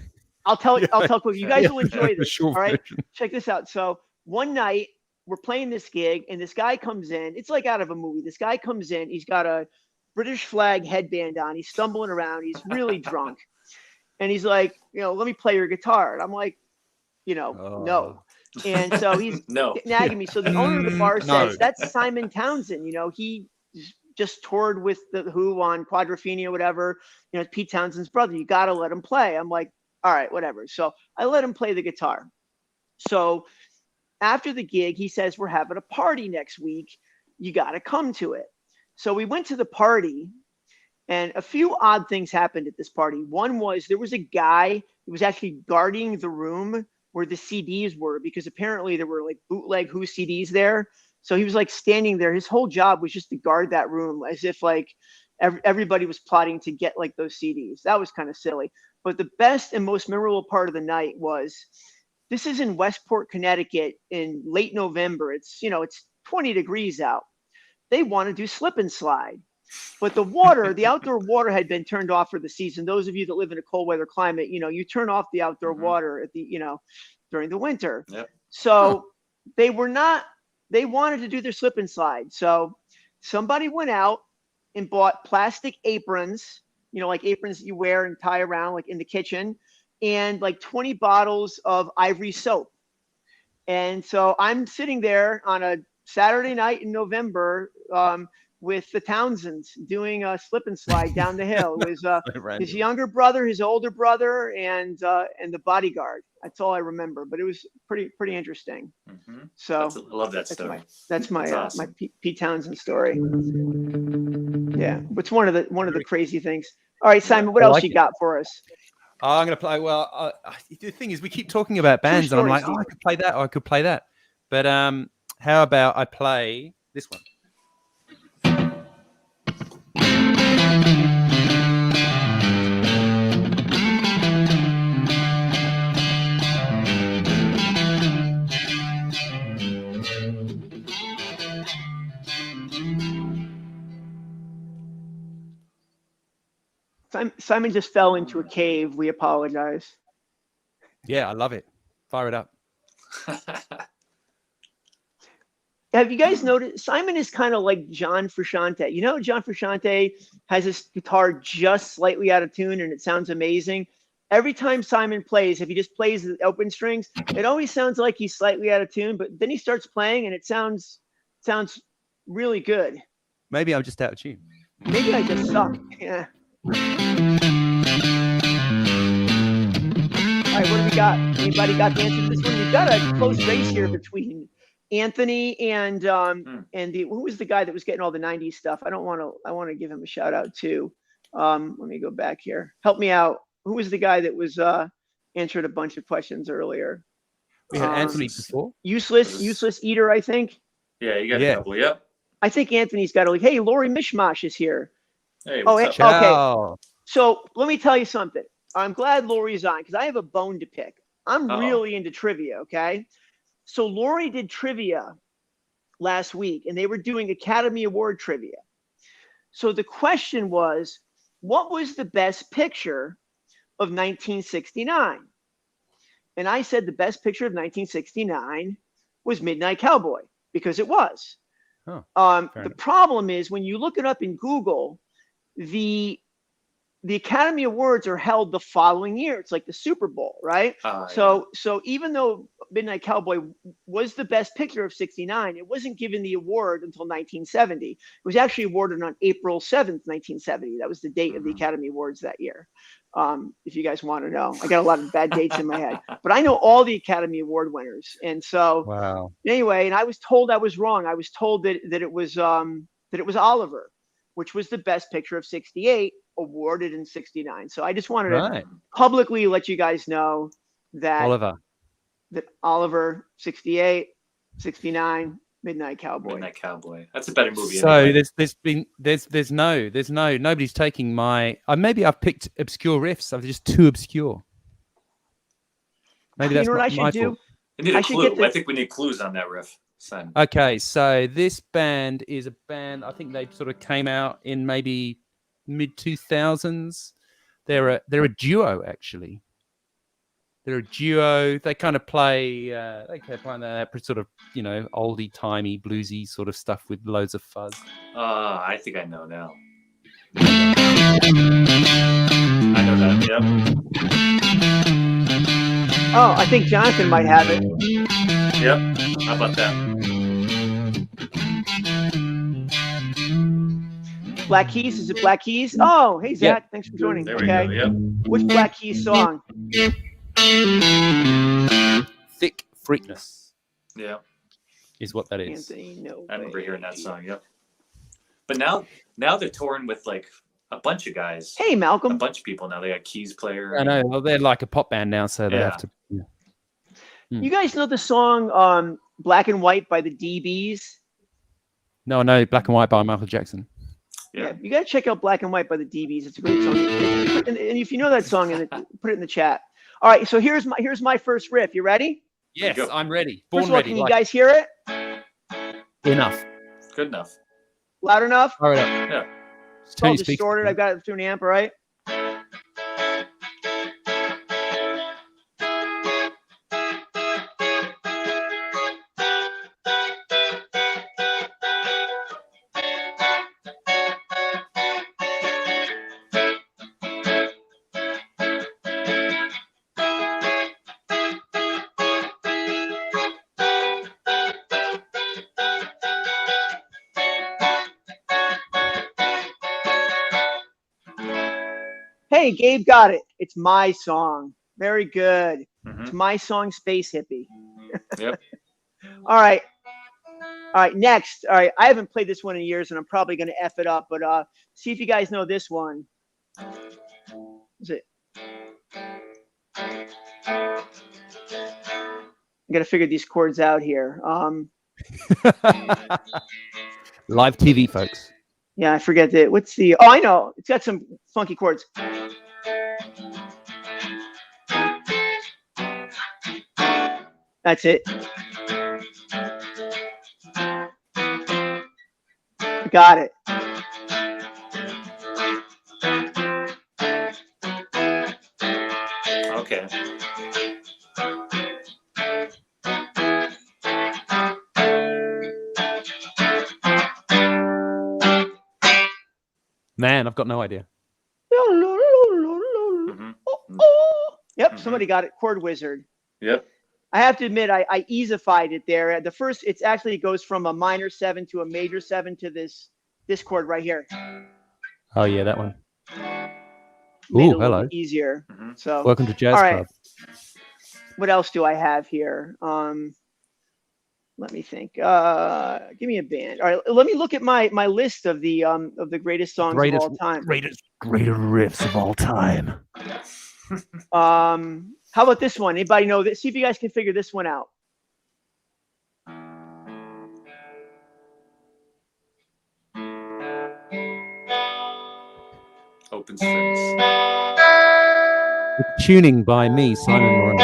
I'll tell quick. You guys will enjoy this. All right, check this out. So one night we're playing this gig, and this guy comes in. It's like out of a movie. This guy comes in. He's got a British flag headband on. He's stumbling around. He's really drunk. And he's like, let me play your guitar. And I'm like, no. And so he's nagging me. So the owner of the bar says, that's Simon Townsend. He just toured with the Who on Quadrophenia, whatever. It's Pete Townsend's brother. You got to let him play. I'm like, all right, whatever. So I let him play the guitar. So after the gig, he says, we're having a party next week. You got to come to it. So we went to the party, and a few odd things happened at this party. One was there was a guy who was actually guarding the room where the CDs were, because apparently there were like bootleg Who CDs there. So he was like standing there. His whole job was just to guard that room, as if like everybody was plotting to get like those CDs. That was kind of silly. But the best and most memorable part of the night was, this is in Westport, Connecticut in late November. It's 20 degrees out. They want to do slip and slide. But the outdoor water had been turned off for the season. Those of you that live in a cold weather climate, you turn off the outdoor water at the, during the winter. Yep. So they wanted to do their slip and slide. So somebody went out and bought plastic aprons, like aprons that you wear and tie around like in the kitchen, and like 20 bottles of Ivory soap. And so I'm sitting there on a Saturday night in November, with the Townsends doing a slip and slide down the hill. It was his younger brother, his older brother, and the bodyguard. That's all I remember, but it was pretty interesting. Mm-hmm. So I love that story. That's my awesome. my Pete Townsend story. Yeah, it's one of the crazy things. All right, Simon, what else you got for us? I'm going to play. Well, the thing is, we keep talking about bands, and I'm like, I could play that, or I could play that. But how about I play this one? Simon just fell into a cave. We apologize. Yeah, I love it. Fire it up. Have you guys noticed Simon is kind of like John Frusciante? John Frusciante has his guitar just slightly out of tune and it sounds amazing. Every time Simon plays, if he just plays the open strings, it always sounds like he's slightly out of tune, but then he starts playing and it sounds really good. Maybe I'm just out of tune. Maybe I just suck. Yeah. All right, what do we got? Anybody got the answer to this one? We've got a close race here between Anthony and who was the guy that was getting all the 90s stuff? I want to give him a shout out too. Let me go back here. Help me out. Who was the guy that was answered a bunch of questions earlier? We had Anthony before. Useless Eater, I think. Yeah, you got a couple. Yep. I think Anthony's got hey, Lori Mishmash is here. Hey, what's up? Okay. So let me tell you something. I'm glad Lori's on because I have a bone to pick. I'm really into trivia, okay? So Lori did trivia last week, and they were doing Academy Award trivia. So the question was, what was the best picture of 1969? And I said the best picture of 1969 was Midnight Cowboy, because it was. The problem is when you look it up in Google, the Academy Awards are held the following year. It's like the Super Bowl, right? So even though Midnight Cowboy was the best picture of 69, it wasn't given the award until 1970. It was actually awarded on April 7th, 1970. That was the date of the Academy Awards that year. If you guys want to know, I got a lot of bad dates in my head, but I know all the Academy Award winners. And so anyway, and I was told I was wrong. I was told that it was Oliver, which was the best picture of 68, awarded in 69. So I just wanted to publicly let you guys know that Oliver 68, 69, Midnight Cowboy. Midnight Cowboy. That's a better movie. So anyway. there's nobody's taking my. Maybe I've picked obscure riffs. I'm just too obscure. Maybe that's what I should do. We need a clue. I think we need clues on that riff. Simon. Okay, so this band is a band. I think they sort of came out in maybe mid 2000s. They're a duo actually. They're a duo. They kind of play. They play that sort of oldie timey bluesy sort of stuff with loads of fuzz. I think I know now. I know that. Yep. Oh, I think Jonathan might have it. Yep. How about that? Black Keys? Is it Black Keys? Oh, hey, Zach. Thanks for joining. There we go. Yep. Which Black Keys song? Thick Freakness Yeah. is what that is. Anthony, no I remember way. hearing that song. Yep. But now they're touring with like a bunch of guys. Hey, A Malcolm. bunch of people now. They got keys player. I know. Well, they're like a pop band now, so they have to. Yeah. You guys know the song Black and White by the DBs? No, I know Black and White by Michael Jackson. Yeah. You got to check out Black and White by the DBs. It's a great song. And if you know that song, put it in the chat. All right, so here's my first riff. You ready? Yes, I'm ready. First Born of all, ready. can you guys hear it? Enough. Good enough. Loud enough? All right. Yeah. It's all distorted. I've got it through an amp, all right? Hey, Gabe got it. It's my song. Very good. Mm-hmm. It's my song, Space Hippie. Yep. All right. Next. All right. I haven't played this one in years, and I'm probably going to F it up, but see if you guys know this one. Is it? I got to figure these chords out here. Live TV, folks. Yeah, I forget that. What's the? Oh, I know. It's got some funky chords. That's it. Got it. Okay. Man, I've got no idea. Mm-hmm. Yep, somebody got it. Chord Wizard. Yep. I have to admit, I easified it there. The first, it actually goes from a minor 7 to a major 7 to this chord right here. Oh yeah, that one. Made it a Ooh, little hello. bit easier. Mm-hmm. So Welcome to Jazz all right. Club. What else do I have here? Let me think. Give me a band. All right, let me look at my list of the greatest songs of all time. Greatest riffs of all time. How about this one? Anybody know this? See if you guys can figure this one out. Open strings. The tuning by me, Simon Morel.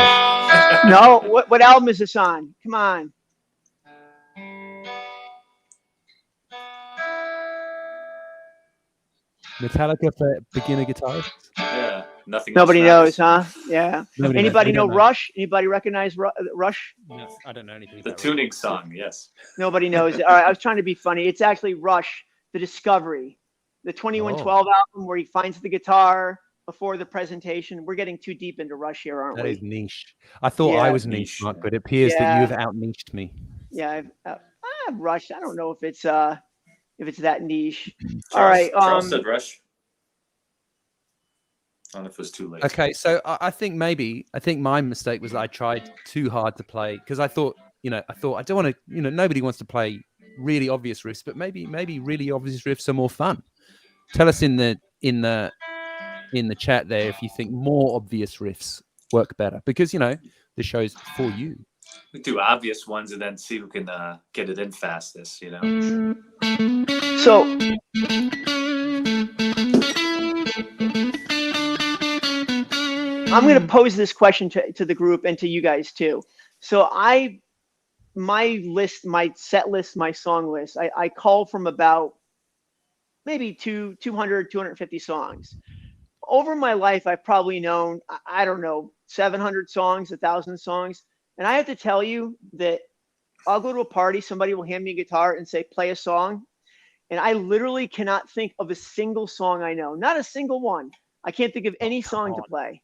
No, what album is this on? Come on. Metallica for beginner guitarists. Yeah. Nothing. Nobody else knows, huh? Yeah. Anybody know Rush? Anybody recognize Rush? No, I don't know anything The about tuning Rush. song, yes. Nobody knows it. All right, I was trying to be funny. It's actually Rush, The Discovery, the 2112 album where he finds the guitar before the presentation. We're getting too deep into Rush here, aren't That we? is niche. I thought I was niche, Mark, but it appears that you have out-niched me. Yeah, Rush. I don't know if it's that niche. Charles, All right. Charles said Rush. I don't know if it was too late. Okay, so I think my mistake was that I tried too hard to play because I thought I don't want to, nobody wants to play really obvious riffs, but maybe really obvious riffs are more fun. Tell us in the chat there if you think more obvious riffs work better because the show's for you. We do obvious ones and then see who can get it in fastest, So I'm going to pose this question to the group and to you guys too. So my set list, my song list, I call from about maybe 200, 250 songs. Over my life, I've probably known, I don't know, 700 songs, 1,000 songs. And I have to tell you that I'll go to a party, somebody will hand me a guitar and say, play a song. And I literally cannot think of a single song I know, not a single one. I can't think of any song to play.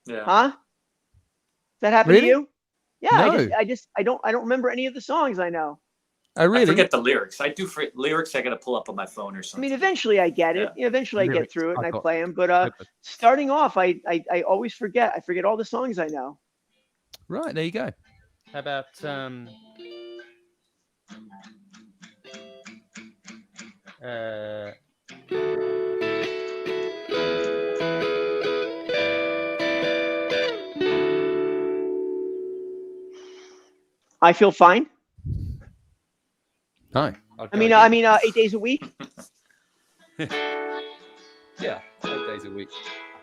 Yeah. Huh? Does that happen Really? to you? Yeah, No. I don't remember any of the songs I know. Oh, really? I forget the lyrics. I do for lyrics. I got to pull up on my phone or I something. mean, eventually I get it. Yeah. Eventually I get Lyrics, through it and I I got play them. But Okay. starting off, I always forget. I forget all the songs I know. Right, there you go. How about I Feel Fine. no? I mean, 8 days a week. Yeah, 8 days a week.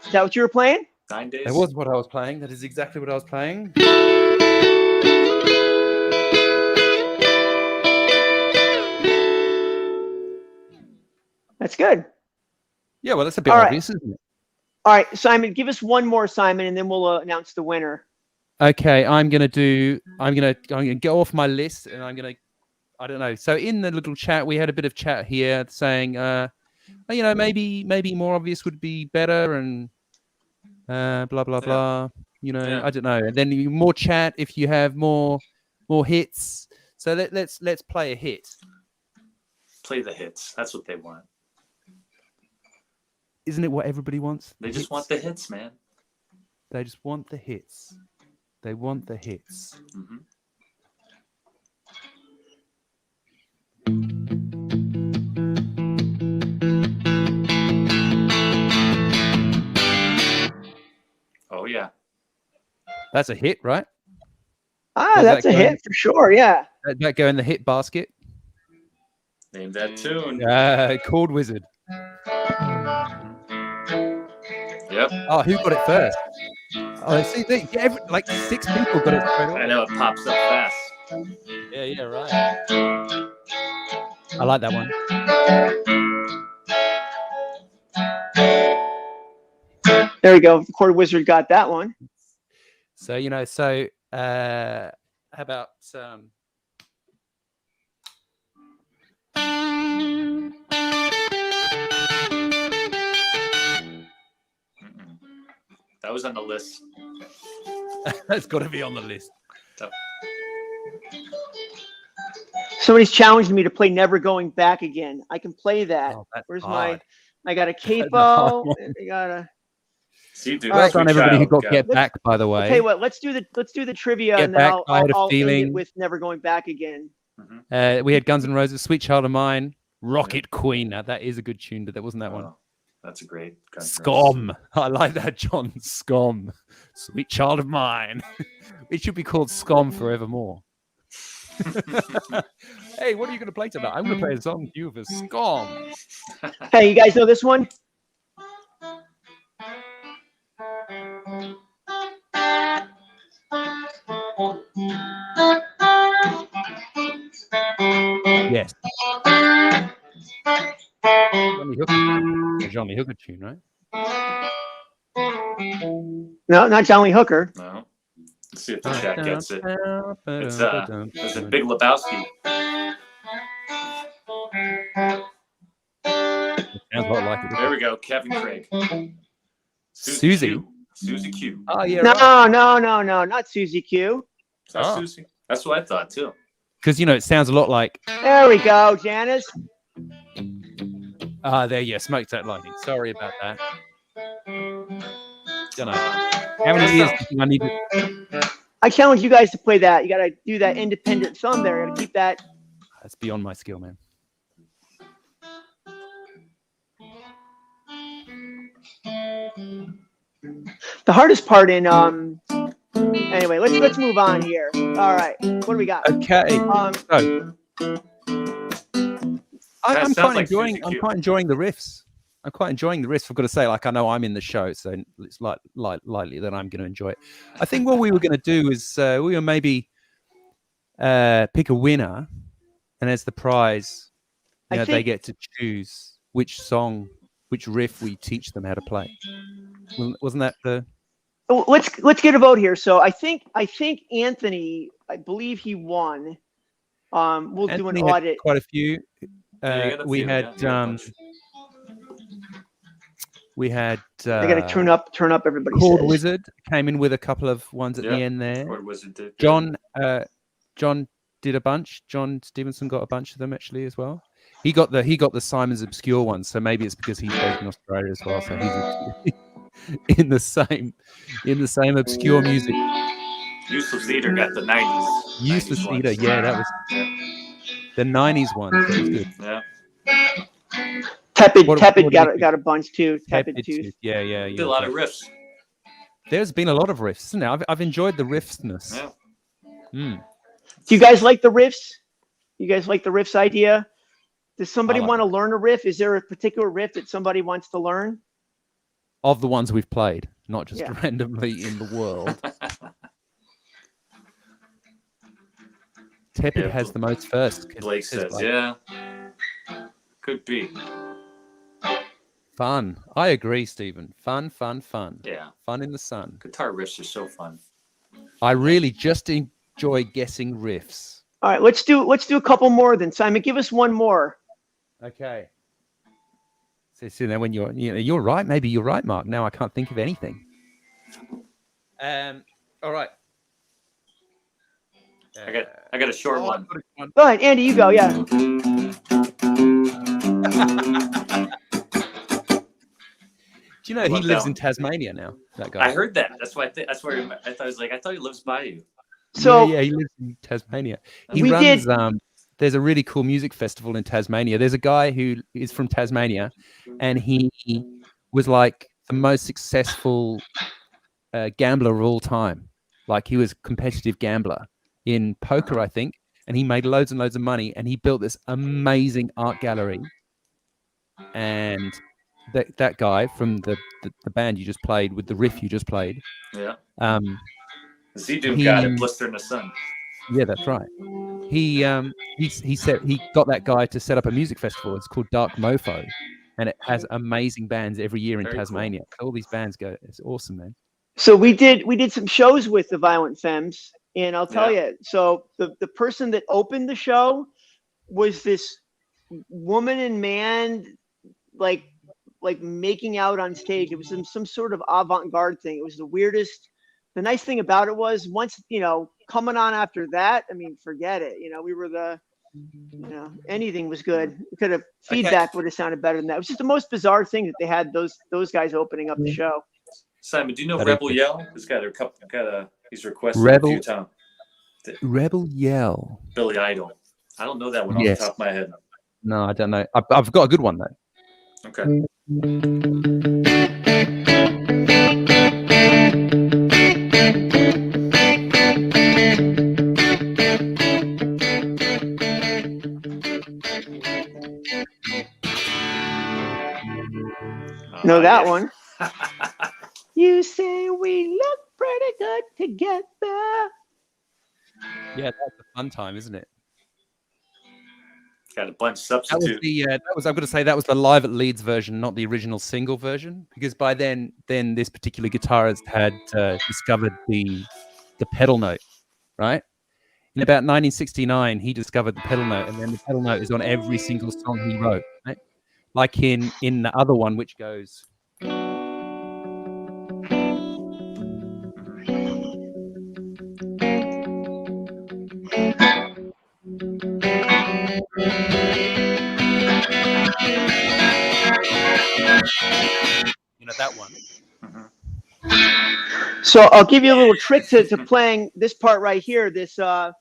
Is that what you were playing? 9 days. That was what I was playing. That is exactly what I was playing. That's good. Yeah, well, that's a bit All right. obvious, isn't it? All right, Simon, give us one more, Simon, and then we'll announce the winner. Okay, I'm gonna go off my list, and I don't know. So in the little chat, we had a bit of chat here saying, maybe more obvious would be better, and blah blah blah. I don't know. And then more chat if you have more hits. So let's play a hit. Play the hits. That's what they want. Isn't it what everybody wants? They just want the hits, man. They just want the hits. They want the hits. Mm-hmm. Oh, yeah. That's a hit, right? That's a hit for sure. Yeah. That go in the hit basket. Name that tune. Chord Wizard. Yep. Oh, who got it first? Oh, see, like 6 people got it straight away. I know it pops up fast. Yeah, right. I like that one. There we go. The Chord Wizard got that one. So how about That was on the list. That's got to be on the list. Somebody's challenged me to play Never Going Back Again. I can play that. Oh, that's Where's hard. I got a capo. I got a. See, dude, Well done, everybody who got Get Back, by the way. I'll tell you what, let's do the trivia, Get and then Back, I'll I Had a end Feeling. it with Never Going Back Again. Mm-hmm. We had Guns N' Roses, Sweet Child of Mine, Rocket Queen. Now that is a good tune, but that wasn't that one. That's a great Scum. I like that, John. Scum. Sweet Child of Mine. It should be called Scum forevermore. Hey, what are you going to play tonight? I'm going to play a song to you for Scum. Hey, you guys know this one? Yes. Johnny Hooker tune, right? No, not John Lee Hooker. No. Let's see if the chat gets it. It's a Big Lebowski. Sounds a lot like it. There we go. Kevin Craig. Susie. Susie Q. Oh yeah. No, not Susie Q. That's Susie. That's what I thought too. Because it sounds a lot like. There we go, Janice. There, yeah, Smoked That Lightning. Sorry about that. Don't know. How many years do you think I need to... I challenge you guys to play that. You got to do that independent thumb there. You got to keep that. That's beyond my skill, man. The hardest part in anyway, let's move on here. All right, what do we got? Okay. I'm quite like enjoying the riffs. I'm quite enjoying the riffs. I've got to say, I know I'm in the show, so it's likely that I'm going to enjoy it. I think what we were going to do is we were maybe pick a winner, and as the prize, they get to choose which riff we teach them how to play. Wasn't that the? Let's get a vote here. So I think Anthony, I believe he won. We'll do an audit. Quite a few. We had We had I got to turn up. Everybody Chord says. Wizard came in with a couple of ones at the end there. Chord Wizard did. John did a bunch. John Stevenson got a bunch of them actually as well. He got the Simon's Obscure ones, so maybe it's because he's based in Australia as well. So he's in the same obscure music. Useless Eater got the 90s. Useless 90s Eater, ones. yeah, that was the 90s one. That was good. Yeah. Tepid What got a bunch too. Tepid Tooth. Tooth. Yeah. Did a lot of riffs. There's been a lot of riffs, isn't there? I've enjoyed the riffsness. Yeah. Do you guys like the riffs? You guys like the riffs idea? Does somebody want to learn a riff? Is there a particular riff that somebody wants to learn? Of the ones we've played, not just randomly in the world. Tepid has the most first. Blake says, yeah. Could be. Fun. I agree, Stephen. Fun. Yeah. Fun in the sun. Guitar riffs are so fun. I really just enjoy guessing riffs. All right, let's do a couple more then. Simon, give us one more. Okay. So now when you're right. Maybe you're right, Mark. Now I can't think of anything. All right. I got a short one. Go ahead, Andy. You go. Yeah. Do you know he lives in Tasmania now? That guy. I heard that. That's why. That's where I thought he lives by you. So yeah, he lives in Tasmania. He runs. There's a really cool music festival in Tasmania. There's a guy who is from Tasmania, and he was like the most successful gambler of all time. Like he was a competitive gambler in poker, I think, and he made loads and loads of money. And he built this amazing art gallery. And that guy from the band you just played with the riff you just played. Yeah. Z-Dude got it, Blister in the Sun. Yeah, that's right. He said he got that guy to set up a music festival. It's called Dark Mofo, and it has amazing bands every year in Tasmania. Cool. All these bands go. It's awesome, man. So we did some shows with the Violent Femmes, and I'll tell you. So the person that opened the show was this woman and man, like making out on stage. It was some sort of avant-garde thing. It was the weirdest. The nice thing about it was once, coming on after that, I mean, forget it. We were anything was good. Feedback would have sounded better than that. It was just the most bizarre thing that they had those guys opening up the show. Simon, do you know Rebel Yell? He's requested Rebel, a few times. Rebel Yell. Billy Idol. I don't know that one off the top of my head. No, I don't know. I've got a good one though. Okay. Know that one. You say we look pretty good together. Yeah, that's a fun time, isn't it? Got a bunch substitute. I'm going to say that was the live at Leeds version, not the original single version, because by then this particular guitarist had discovered the pedal note, right? In about 1969, he discovered the pedal note, and then the pedal note is on every single song he wrote, right? Like in the other one, which goes. That one. So I'll give you a little trick to playing this part right here. The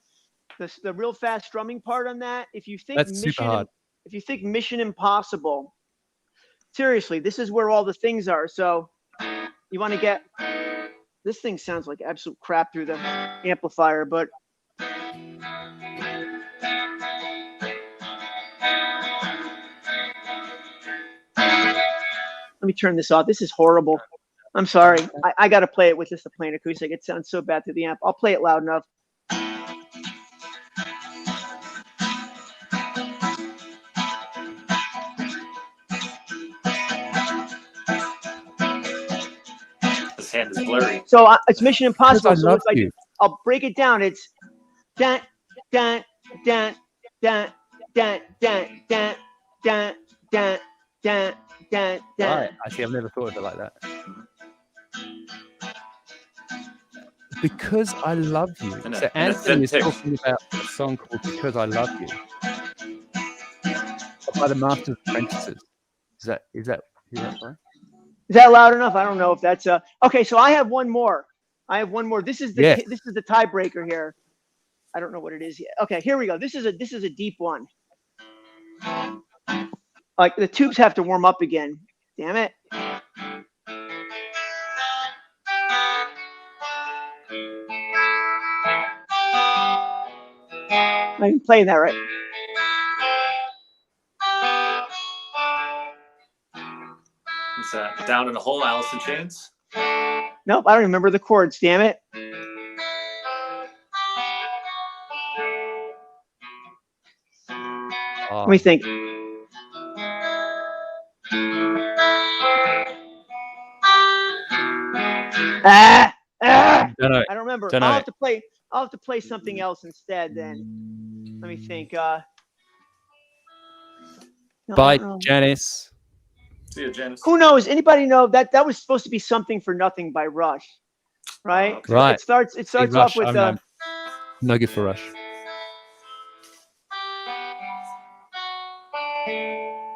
real fast strumming part on that. If you think if you think Mission Impossible, seriously, this is where all the things are. So you want to get this thing sounds like absolute crap through the amplifier, but let me turn this off. This is horrible. I'm sorry. I got to play it with just a plain acoustic. It sounds so bad through the amp. I'll play it loud enough. His hand is blurry. So it's Mission Impossible. So I'll break it down. It's dun dun dun dun dun dun dun dun dun dun dun, dun. Right. I see. I've never thought of it like that. Because I Love You. So Anthony is talking about a song called Because I Love You by the Masters Apprentices. Is that right? Is that loud enough? I don't know if that's okay. So I have one more. This is the tiebreaker here. I don't know what it is yet. Okay, here we go. This is a deep one. Like the tubes have to warm up again. Damn it. I can play that right. Is that Down in a Hole, Alice in Chains? Nope, I don't remember the chords. Damn it. Let me think. I don't remember. I'll have to play something else instead then. Let me think. By Janice. See you, Janice. Who knows? Anybody know that was supposed to be Something for Nothing by Rush, right? Okay. Right. It starts off with no good for Rush.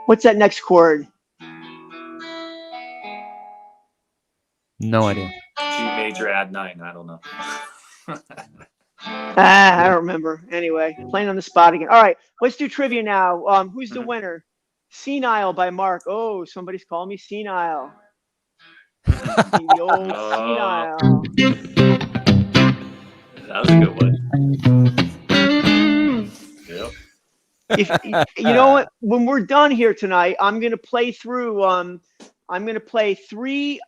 What's that next chord? No idea. G major add 9. I don't know. I don't remember. Anyway, playing on the spot again. All right, let's do trivia now. Who's the winner? Senile by Mark. Oh, somebody's calling me senile. The old senile. That was a good one. Yep. You know what? When we're done here tonight, I'm gonna play through. I'm gonna play I'm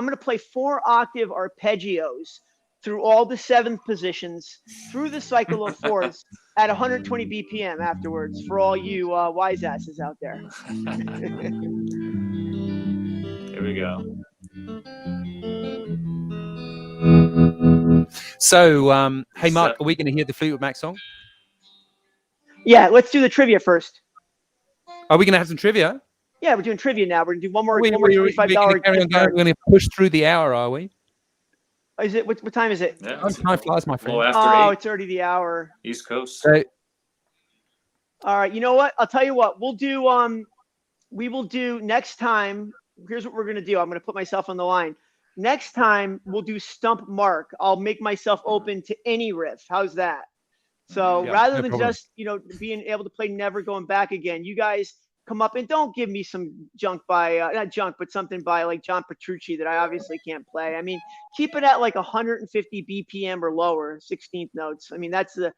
gonna play 4-octave arpeggios through all the 7th positions, through the cycle of 4ths at 120 BPM afterwards for all you wise asses out there. Here we go. So, hey Mark, are we going to hear the Fleetwood Mac song? Yeah, let's do the trivia first. Are we going to have some trivia? Yeah, we're doing trivia now. We're gonna do one more $25. We're going to push through the hour, are we? Is it what time is it? Yeah, time flies, my friend. After 8. It's already the hour. East Coast. So, all right, you know what? I'll tell you what. We will do next time. Here's what we're gonna do. I'm gonna put myself on the line. Next time we'll do Stump Mark. I'll make myself open to any riff. How's that? So rather than just being able to play Never Going Back Again, you guys come up and don't give me some junk by not junk, but something by like John Petrucci that I obviously can't play. I mean, keep it at like 150 BPM or lower, 16th notes. I mean, that's the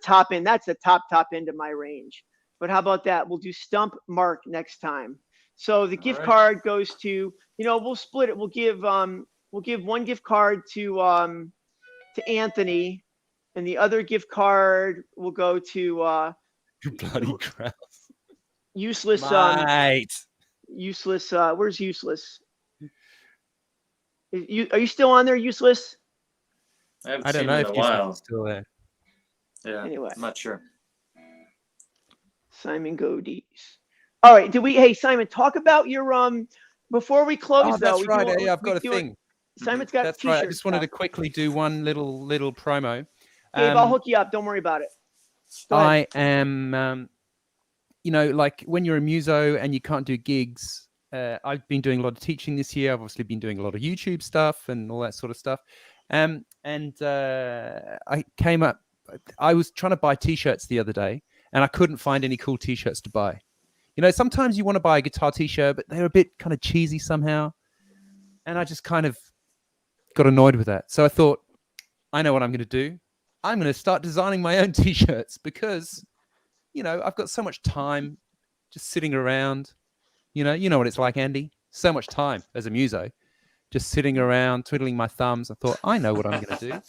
top end. That's the top end of my range. But how about that? We'll do Stump Mark next time. So the gift card goes to, we'll split it. We'll give one gift card to Anthony, and the other gift card will go to you bloody crap. Useless. Useless. Where's Useless? Are you still on there, Useless? I don't know if Useless is still there. Yeah. Anyway, I'm not sure. Simon Godis. All right. Hey Simon, talk about your before we close. That's right. I've got a thing. Simon's got. That's right. I just wanted to quickly do one little promo. Dave, I'll hook you up. Don't worry about it. I am. Like when you're a muso and you can't do gigs, I've been doing a lot of teaching this year. I've obviously been doing a lot of YouTube stuff and all that sort of stuff. I came up, I was trying to buy t-shirts the other day and I couldn't find any cool t-shirts to buy. Sometimes you want to buy a guitar t-shirt, but they're a bit kind of cheesy somehow. And I just kind of got annoyed with that. So I thought, I know what I'm going to do. I'm going to start designing my own t-shirts because I've got so much time just sitting around. You know what it's like, Andy? So much time as a muso, just sitting around, twiddling my thumbs. I thought, I know what I'm going to do.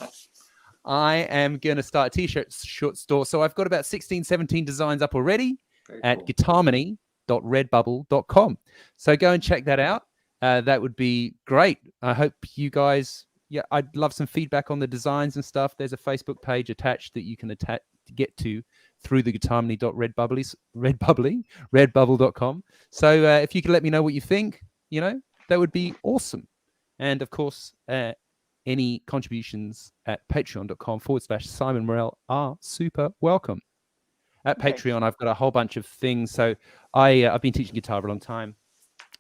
I am going to start a t-shirt short store. So I've got about 16, 17 designs up already at guitarmony.redbubble.com. So go and check that out. That would be great. I hope you guys, I'd love some feedback on the designs and stuff. There's a Facebook page attached that you can get to through the guitarmany.redbubble.com. So if you could let me know what you think, that would be awesome. And of course, any contributions at patreon.com/Simon Morel are super welcome. At Patreon, I've got a whole bunch of things. So I've been teaching guitar for a long time.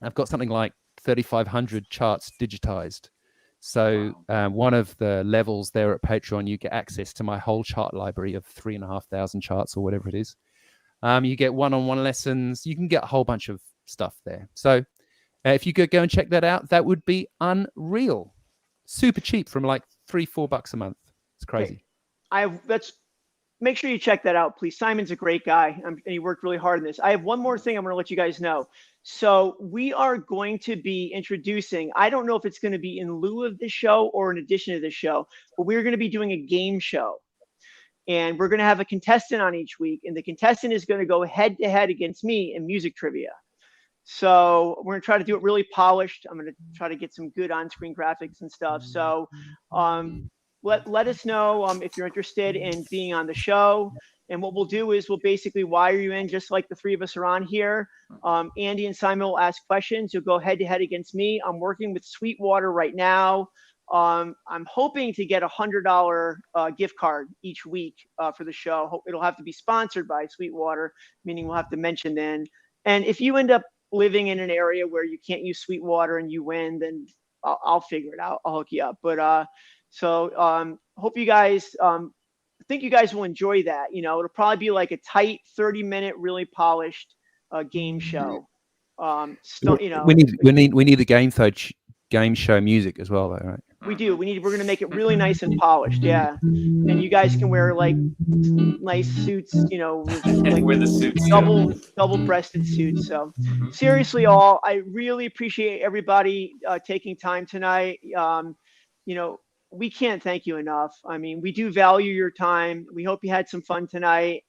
I've got something like 3,500 charts digitized. So one of the levels there at Patreon, you get access to my whole chart library of 3,500 charts or whatever it is. You get one-on-one lessons. You can get a whole bunch of stuff there. So if you could go and check that out, that would be unreal. Super cheap, from like $3-4 a month. It's crazy. Make sure you check that out, please. Simon's a great guy, and he worked really hard on this. I have one more thing I'm going to let you guys know. So we are going to be introducing, I don't know if it's going to be in lieu of this show or in addition to this show, but we're going to be doing a game show. And we're going to have a contestant on each week, and the contestant is going to go head-to-head against me in music trivia. So we're going to try to do it really polished. I'm going to try to get some good on-screen graphics and stuff. So let us know if you're interested in being on the show. And what we'll do is we'll basically wire you in just like the three of us are on here. Andy and Simon will ask questions. You'll go head-to-head against me. I'm working with Sweetwater right now. I'm hoping to get a $100 gift card each week for the show. It'll have to be sponsored by Sweetwater, meaning we'll have to mention then. And if you end up living in an area where you can't use Sweetwater and you win, then I'll figure it out. I'll hook you up. But so hope you guys, I think you guys will enjoy that. It'll probably be like a tight 30-minute, really polished game show. We need the game show music as well, though, right? We do. We're going to make it really nice and polished. Yeah. And you guys can wear like nice suits, like wear the suits, double-breasted suits. So seriously, I really appreciate everybody taking time tonight. We can't thank you enough. I mean, we do value your time. We hope you had some fun tonight.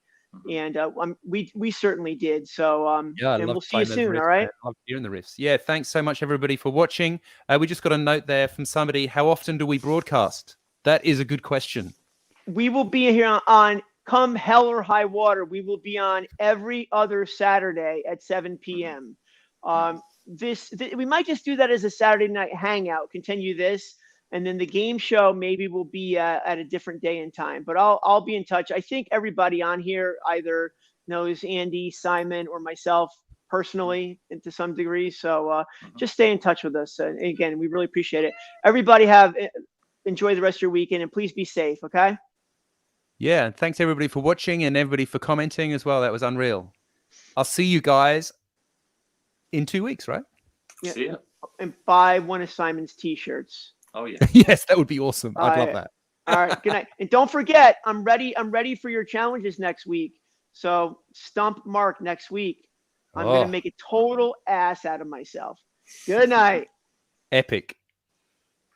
And we certainly did. So and we'll see you soon. Riffs, all right. I love hearing the riffs. Yeah, thanks so much, everybody, for watching. We just got a note there from somebody. How often do we broadcast? That is a good question. We will be here on come hell or high water. We will be on every other Saturday at 7 p.m. We might just do that as a Saturday night hangout. Continue this. And then the game show maybe will be at a different day and time. But I'll be in touch. I think everybody on here either knows Andy, Simon, or myself personally to some degree. So just stay in touch with us. And again, we really appreciate it. Everybody enjoy the rest of your weekend, and please be safe, okay? Yeah, and thanks everybody for watching and everybody for commenting as well. That was unreal. I'll see you guys in 2 weeks, right? Yeah. See ya. And buy one of Simon's t-shirts. Oh yeah. Yes, that would be awesome. I'd love that. All right. Good night. And don't forget, I'm ready for your challenges next week. So stump Mark next week. I'm going to make a total ass out of myself. Good night. Epic.